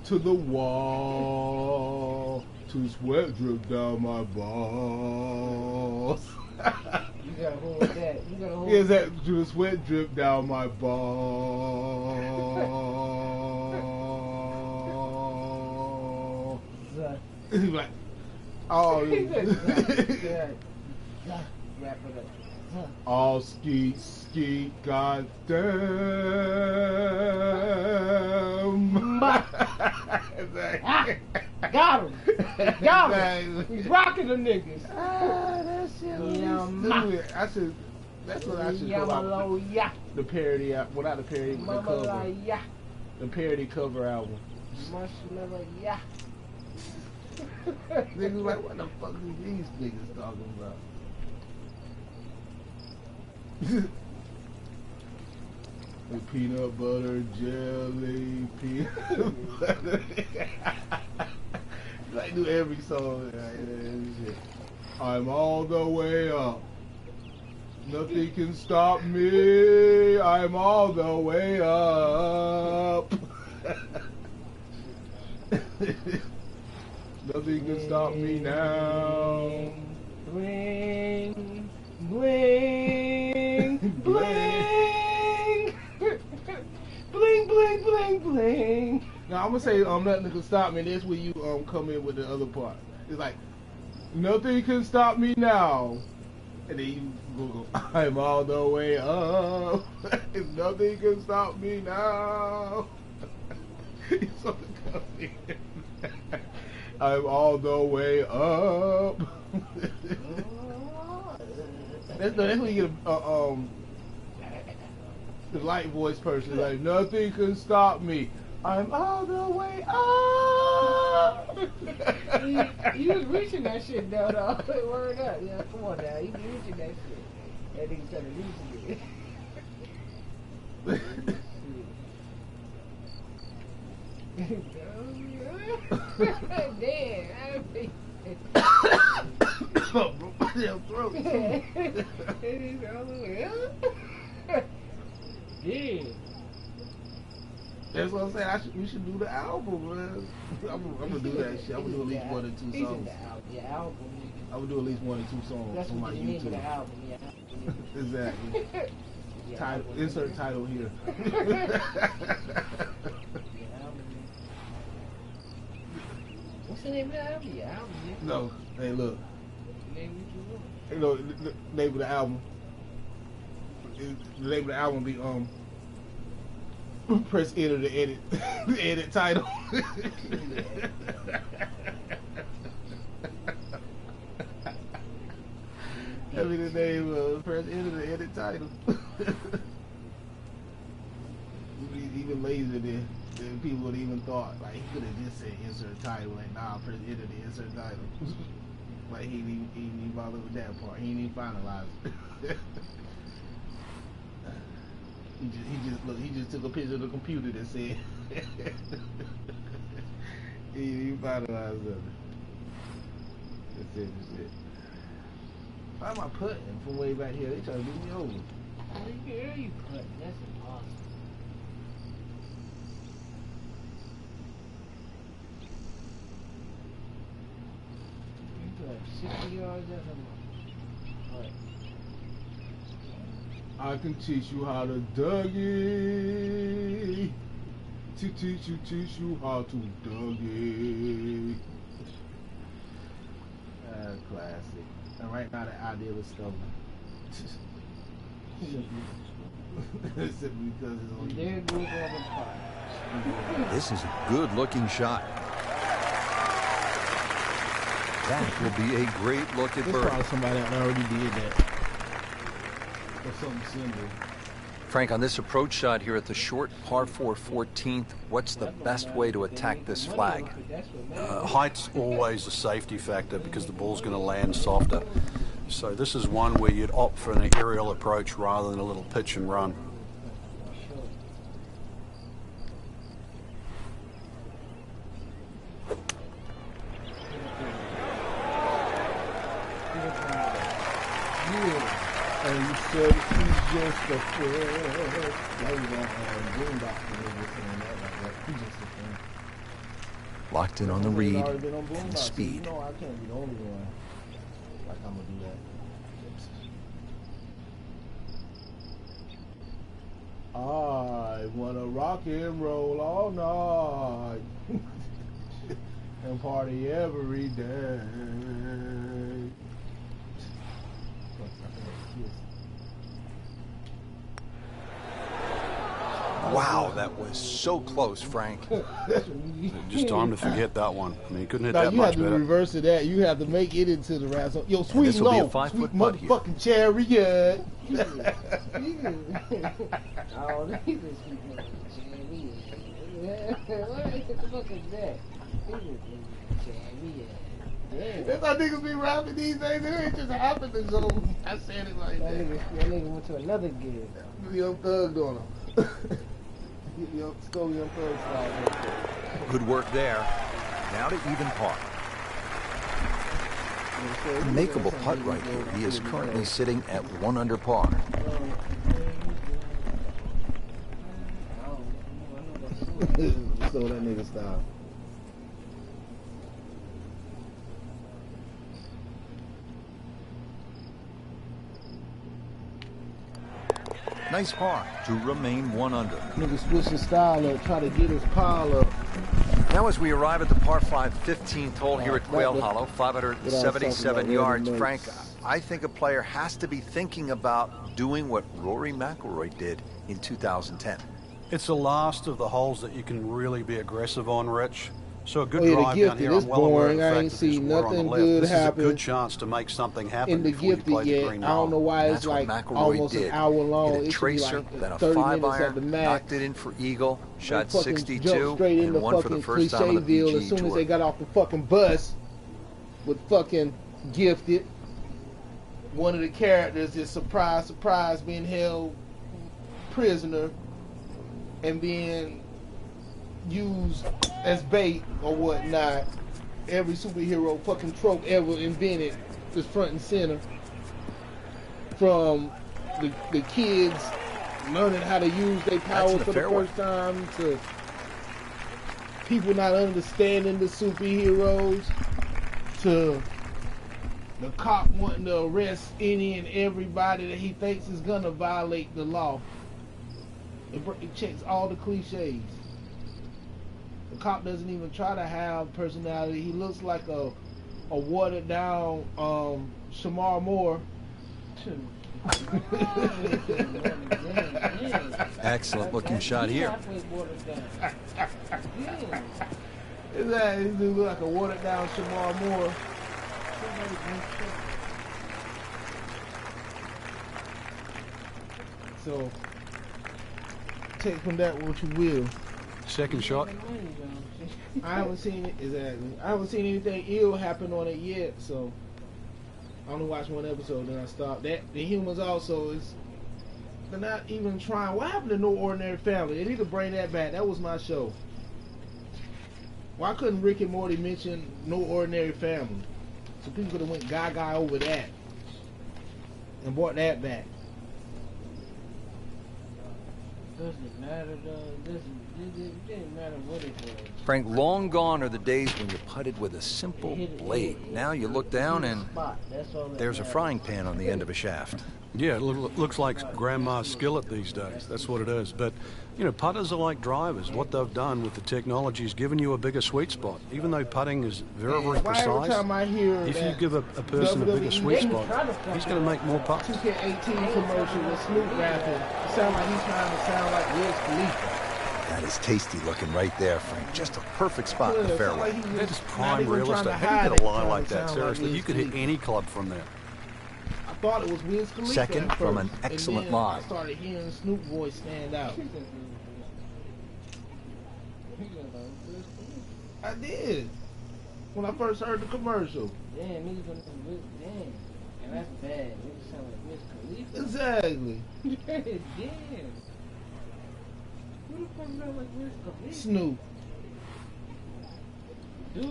to the wall, to sweat drip down my balls. You gotta hold that. You gotta hold Is that to the sweat drip down my balls? He's like, oh, wrap it up. all skeet, goddamn. Got him. He's rocking them niggas. That shit was stupid. That's what I should come out with. The parody, without the parody, the cover. The parody cover album. Marshmallow, yeah. Niggas like, what the fuck is these niggas talking about? The peanut butter jelly, peanut butter. Like do every song. I'm all the way up. Nothing can stop me. I'm all the way up. Nothing can stop me now. Bling, bling, bling, bling, bling, bling, bling. Now I'm gonna say nothing can stop me. That's where you come in with the other part. It's like nothing can stop me now, and then you go I'm all the way up. Nothing can stop me now. So I'm all the way up. That's when you get the light voice person. Like nothing can stop me. I'm all the way up. You was reaching that shit down, though. Word up, yeah. Come on now, you was reaching that shit. That nigga started reaching it. Oh, bro, my damn throat. Yeah. That's what I'm saying. We should do the album, man. I'm gonna do that shit. I'm gonna do at least 1 or 2 songs. The album. I would do at least 1 or 2 songs That's on my what the name of YouTube. the album, yeah. Exactly. Yeah, Title, insert title here. What's the name of the album? Yeah, album. Yeah. No, hey, look. Name what you want. You know, the name of the album. The name of the album be press enter to edit the edit title. That be the name of press enter to edit title. Even lazier than people would even thought. Like he could have just said insert title, like nah, press enter to insert title. Like he didn't even bother with that part. He didn't even finalize it. He just took a picture of the computer that said he didn't finalize it. That's it. Why am I putting from way back here? They trying to do me over. Well, you can hear you putting. That's impossible. You put 60 yards. That's a lot. I can teach you how to Dougie. Teach you how to Dougie. Classic. And right now the idea is stolen. Simply because it's on There you. goes all the parts. This is a good-looking shot. That will be a great look at There's birdie. probably somebody that already did that. Or something similar. Frank, on this approach shot here at the short par 4 14th, what's the best way to attack this flag? Height's always a safety factor because the ball's going to land softer. So this is one where you'd opt for an aerial approach rather than a little pitch and run. And you said he's just a friend. Now you want Green Box to live with him and that like that. He's just a friend. Locked in on the read Already been on and the Boombox, so speed. you know I can't be the only one. Like I'm gonna do that. I wanna rock and roll all night and party every day. Wow, that was so close, Frank. Just time to forget that one. I mean, you couldn't hit Now that you much have to better. reverse of that. You have to make it into the round. So, yo, sweet this will be a low, 5-foot sweet putt here. motherfucking chariot. Oh, these are sweet chariot. What the fuck is that? Chariot. Damn. That's how niggas be rapping these days. It ain't just happening. So I said it like That that. nigga went to another gear. Young thugged on him. Stole young thug style. Good work there. Now to even par. A makeable putt right here. He is currently sitting at 1 under par. Stole that nigga style. Nice par to remain 1 under. Nigga switch his style up, try to get his pile up. Now as we arrive at the par 5 15th hole here at Quail Hollow, 577 yards. Frank, I think a player has to be thinking about doing what Rory McIlroy did in 2010. It's the last of the holes that you can really be aggressive on, Rich. So a good Oh, yeah, the drive down gifted, here. it's I'm well aware of boring. the I fact ain't that there's seen water on the nothing left. good This happen is a good chance to make something happen in the before you gifted play the yet. green I don't know hole. why it's That's what like McIlroy almost did. an hour long. Hit a It should be tracer, like then a 30 5 minutes at the iron, max. knocked it in for eagle, shot They fucking 62, jumped straight and into won for fucking the first time on the Clichéville as PGA soon as Tour. they got off the fucking bus with fucking Gifted. One of the characters is surprise being held prisoner and being used as bait or whatnot. Every superhero fucking trope ever invented is front and center. From the kids learning how to use their power for the fairway. first time to people not understanding the superheroes to The cop wanting to arrest any and everybody that he thinks is gonna violate the law. It checks all the cliches. The cop doesn't even try to have personality. He looks like a watered down Shamar Moore. Excellent looking shot here. Exactly, he look like a watered down Shamar Moore. So take from that what you will. Second shot. I haven't seen it exactly. I haven't seen anything ill happen on it yet, so I only watched one episode, then I stopped. That the humans also they're not even trying. What happened to No Ordinary Family? They need to bring that back. That was my show. Why couldn't Rick and Morty mention No Ordinary Family? So people could have went gaga over that and brought that back. Doesn't matter though. It didn't matter what it was. Frank, long gone are the days when you putted with a simple blade. Now you look down and there's a frying pan on the end of a shaft. Yeah, it looks like grandma's skillet these days. That's what it is. But, you know, putters are like drivers. What they've done with the technology is given you a bigger sweet spot. Even though putting is very, very precise, if you give a person a bigger sweet spot, he's going to make more putts. 2K18 commercial with Snoop rapping. It sounds like he's trying to sound like Wiz Khalifa. That is tasty looking right there, Frank. Just a perfect spot in the fairway. That is prime real estate. How do you get a line like that? Seriously, you could hit any club from there. I thought it was Wiz Khalifa. Second from an excellent lie. I started hearing Snoop voice stand out. I did. When I first heard the commercial. Damn, niggas gonna Wiz. Damn. And that's bad. Niggas sound like Wiz Khalifa. Exactly. Damn. Who the fuck sound like Wiz Khalifa? Snoop. Dude, he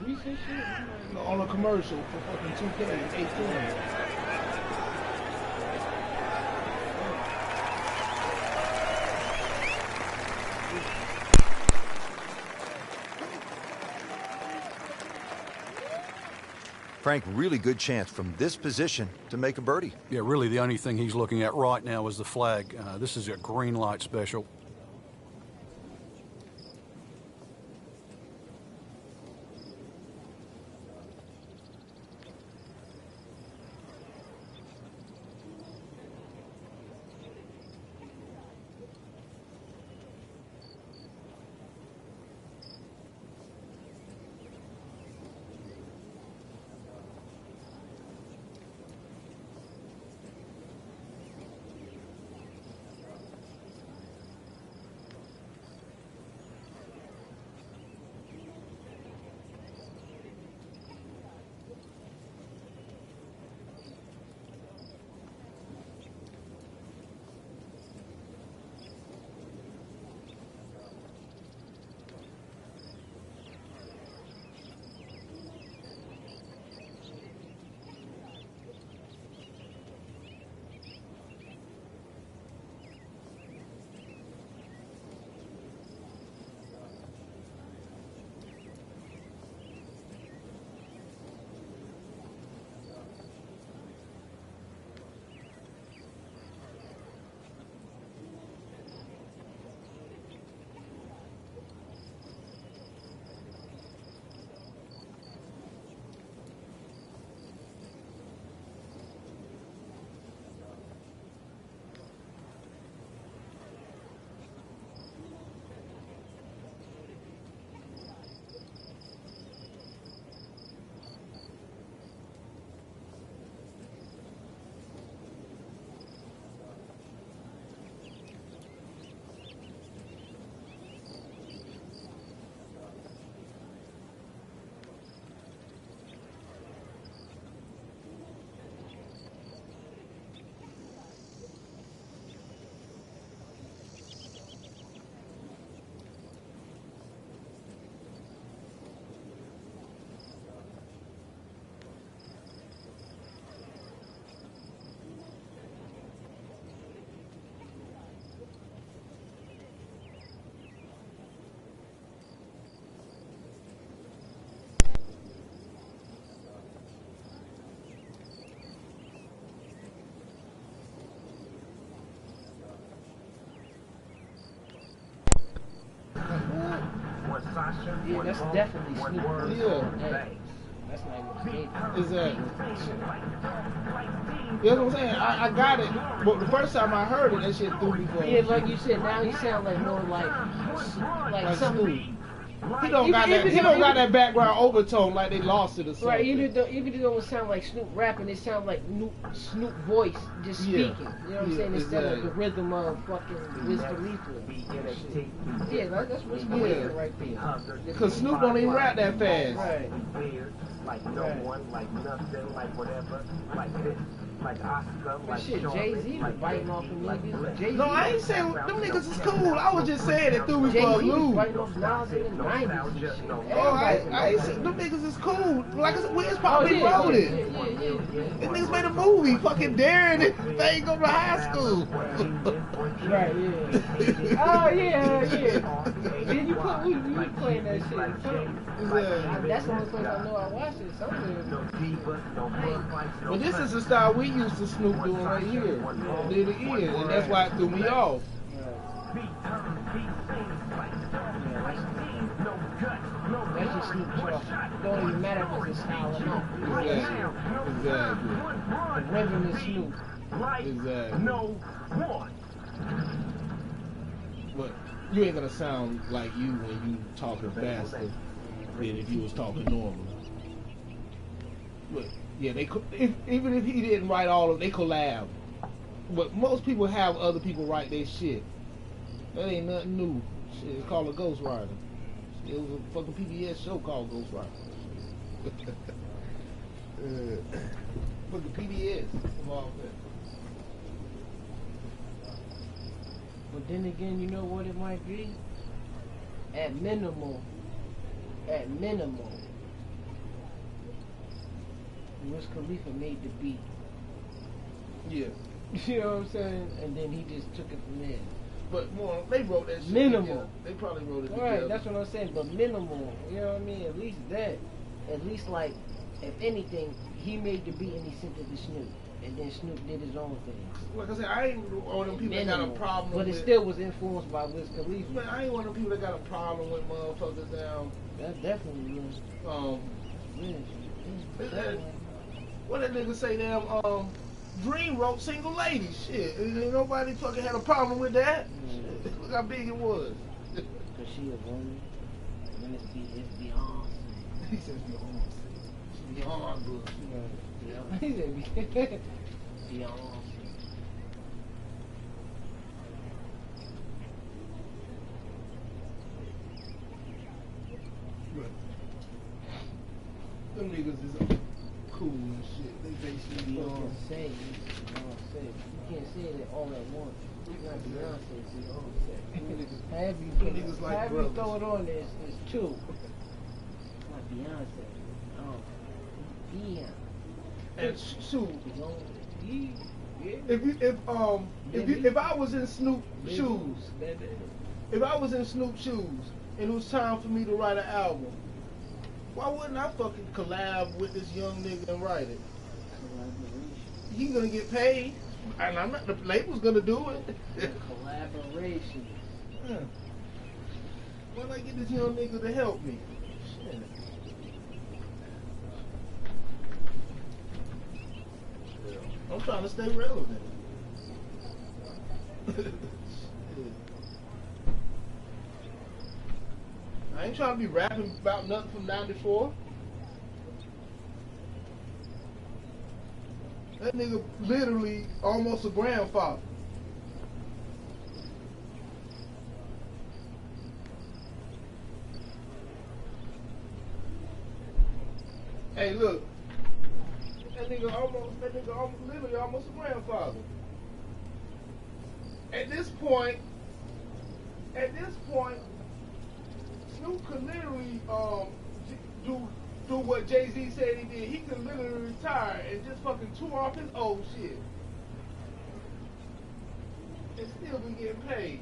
grease and shit. On a commercial for fucking 2K18. Frank, really good chance from this position to make a birdie. Yeah, really the only thing he's looking at right now is the flag. This is a green light special. Yeah, that's definitely Snoop. Yeah. That's not even debatable. Exactly. You know what I'm saying? I got it, but the first time I heard it, that shit threw me for Yeah, like you said, now he sound like more like something. He don't got that. He don't got that background overtone like they lost it or something. Right, even though it sound like Snoop rapping, it sound like Snoop voice just speaking. You know what I'm saying? Instead of the rhythm of fucking Wiz Khalifa. Yeah, that's Wiz Khalifa right there. Because Snoop don't even rap that fast. Right. Like no one, like nothing, like whatever, like this, like Oscar, like shit, Jay-Z was biting off the niggas. Jay-Z. No, I ain't saying them niggas is cool. I was just saying it threw me for a Jay-Z was loop. biting off Nas in the 90s and shit. Oh, I ain't saying them niggas is cool. Like I said, Wiz probably wrote it. Them niggas made a movie, fucking daring it. They ain't go to high school. Right, yeah. Oh, yeah. Then you playing that shit. That's the only place I know I watched it. Somewhere. But this is the style we used to Snoop doing right here. Near the end, and that's why it threw me off. That's just Snoop Dogg. It don't even matter if it's a style or not. Exactly. The rhythm is Snoop. Exactly. But you ain't gonna sound like you when you talking faster than if you was talking normal. But yeah, even if he didn't write all of them, they collab. But most people have other people write their shit. That ain't nothing new. Shit, it's called a ghostwriter. It was a fucking PBS show called Ghostwriter. Fucking PBS of all that. But then again, you know what it might be? At minimal, Wiz Khalifa made the beat. Yeah. You know what I'm saying? And then he just took it from there. But more, they wrote that shit. Minimal. Together. They probably wrote it together. Right, that's what I'm saying. But minimal, you know what I mean? At least that. At least, like, if anything, he made the beat and he sent it to Snoop. And then Snoop did his own thing. Like I said, I ain't one of them people that got a problem but with... it still was influenced by Wiz Khalifa. Man, I ain't one of them people that got a problem with motherfuckers down. That definitely was. What that nigga say, damn, Dream wrote Single Lady. Shit, ain't nobody fucking had a problem with that. Shit. Look how big it was. Because she a woman. And then it's beyond. He says beyond. It's beyond, bro. He said beyond. Them niggas is cool and shit. They basically Beyonce. You can't say it all at once. It's not Beyonce, Beyonce. Have you throw it on there, it's two. Not Beyonce. Oh. Beyonce. And shoot, if I was in Snoop's shoes, if I was in Snoop's shoes and it was time for me to write an album, why wouldn't I fucking collab with this young nigga and write it? He gonna get paid, and I'm not. The label's gonna do it. Collaboration. Yeah. Why not get this young nigga to help me? Shit. I'm trying to stay relevant. I ain't trying to be rapping about nothing from '94. That nigga literally almost a grandfather. Hey, look. That nigga literally almost a grandfather. At this point, Snoop could literally do what Jay-Z said he did. He could literally retire and just fucking tour off his old shit. And still be getting paid.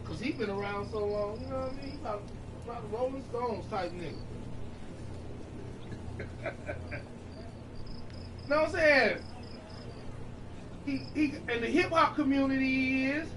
Cause he been around so long, you know what I mean? He about a Rolling Stones type nigga. Know what I'm saying? He in the hip hop community he is.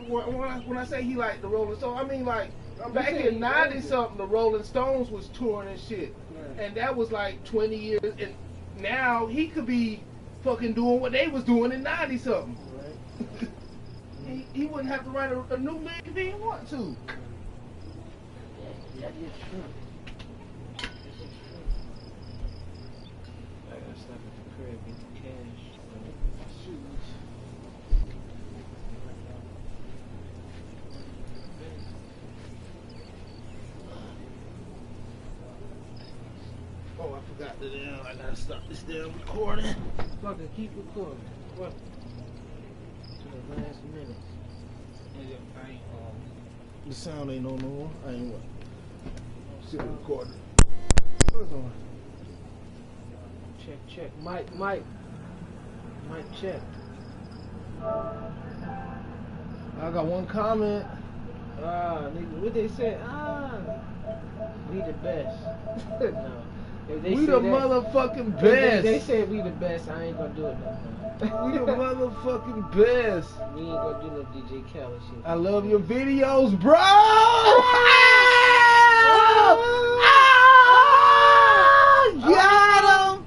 when I say he liked the Rolling Stones, I mean like back in 90 something, the Rolling Stones was touring and shit, and that was like 20 years. And now he could be fucking doing what they was doing in 90 something. Right. he wouldn't have to write a new music if he didn't want to. That is true. I gotta stop at the crib, get the cash, shoes. Oh, I forgot the damn. I gotta stop this damn recording. Fucking keep recording. What? To the last minute. The sound ain't on no more. I ain't what? Still recording. What's on? Check. Mike, check. I got one comment. Nigga, what they say? We the best. No. If they We say the that, motherfucking if best. they say we the best, I ain't gonna do it no more. We the motherfucking best. We ain't gonna do no DJ Khaled shit. I love your videos, bro. Got him.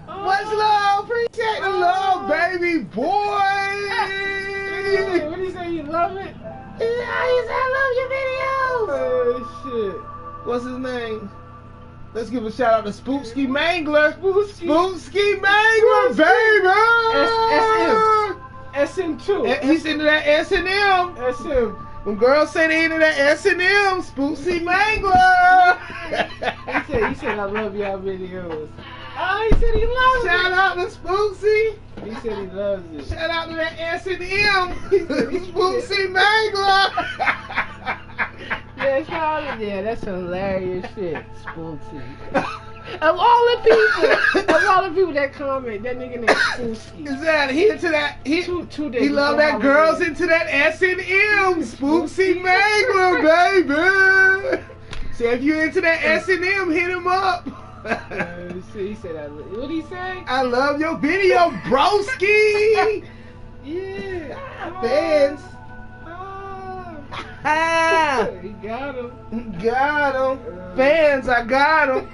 Much love. Appreciate the love, baby boy. What do you say? You love it? He said, I love your videos. Oh, shit. What's his name? Let's give a shout out to Spoopski Mangler. Spoopski Mangler, baby. SM2. He's into that S&M. SM. When girls say they into that S&M, Spoopski Mangler. He said I love y'all videos. Oh, he said he loves it. Shout out to Spoopsy. He said he loves it. Shout out to that S&M. Spoopsy Mangler. Yeah, that's hilarious shit. Spooky. Of all the people that comment, that nigga named Spooky. Is that he into that? He love that girls into that S&M. Spoopsy Mangler, baby. So if you into that S&M, hit him up. He said, what'd he say? I love your video, broski. Yeah. Fans. He got him. Fans, I got him.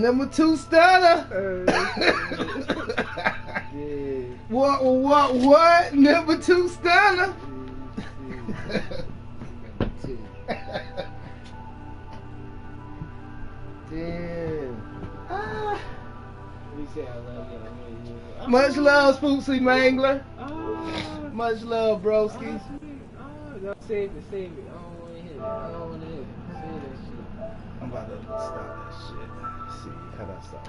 Number 2 stunner. What? Number 2 stunner. Damn. He said, I love you. Much love, Spoopsy Mangler. Much love, broski. Don't save it. I don't want to hear it. Say that shit. I'm about to stop that shit. Let's see, how do I stop?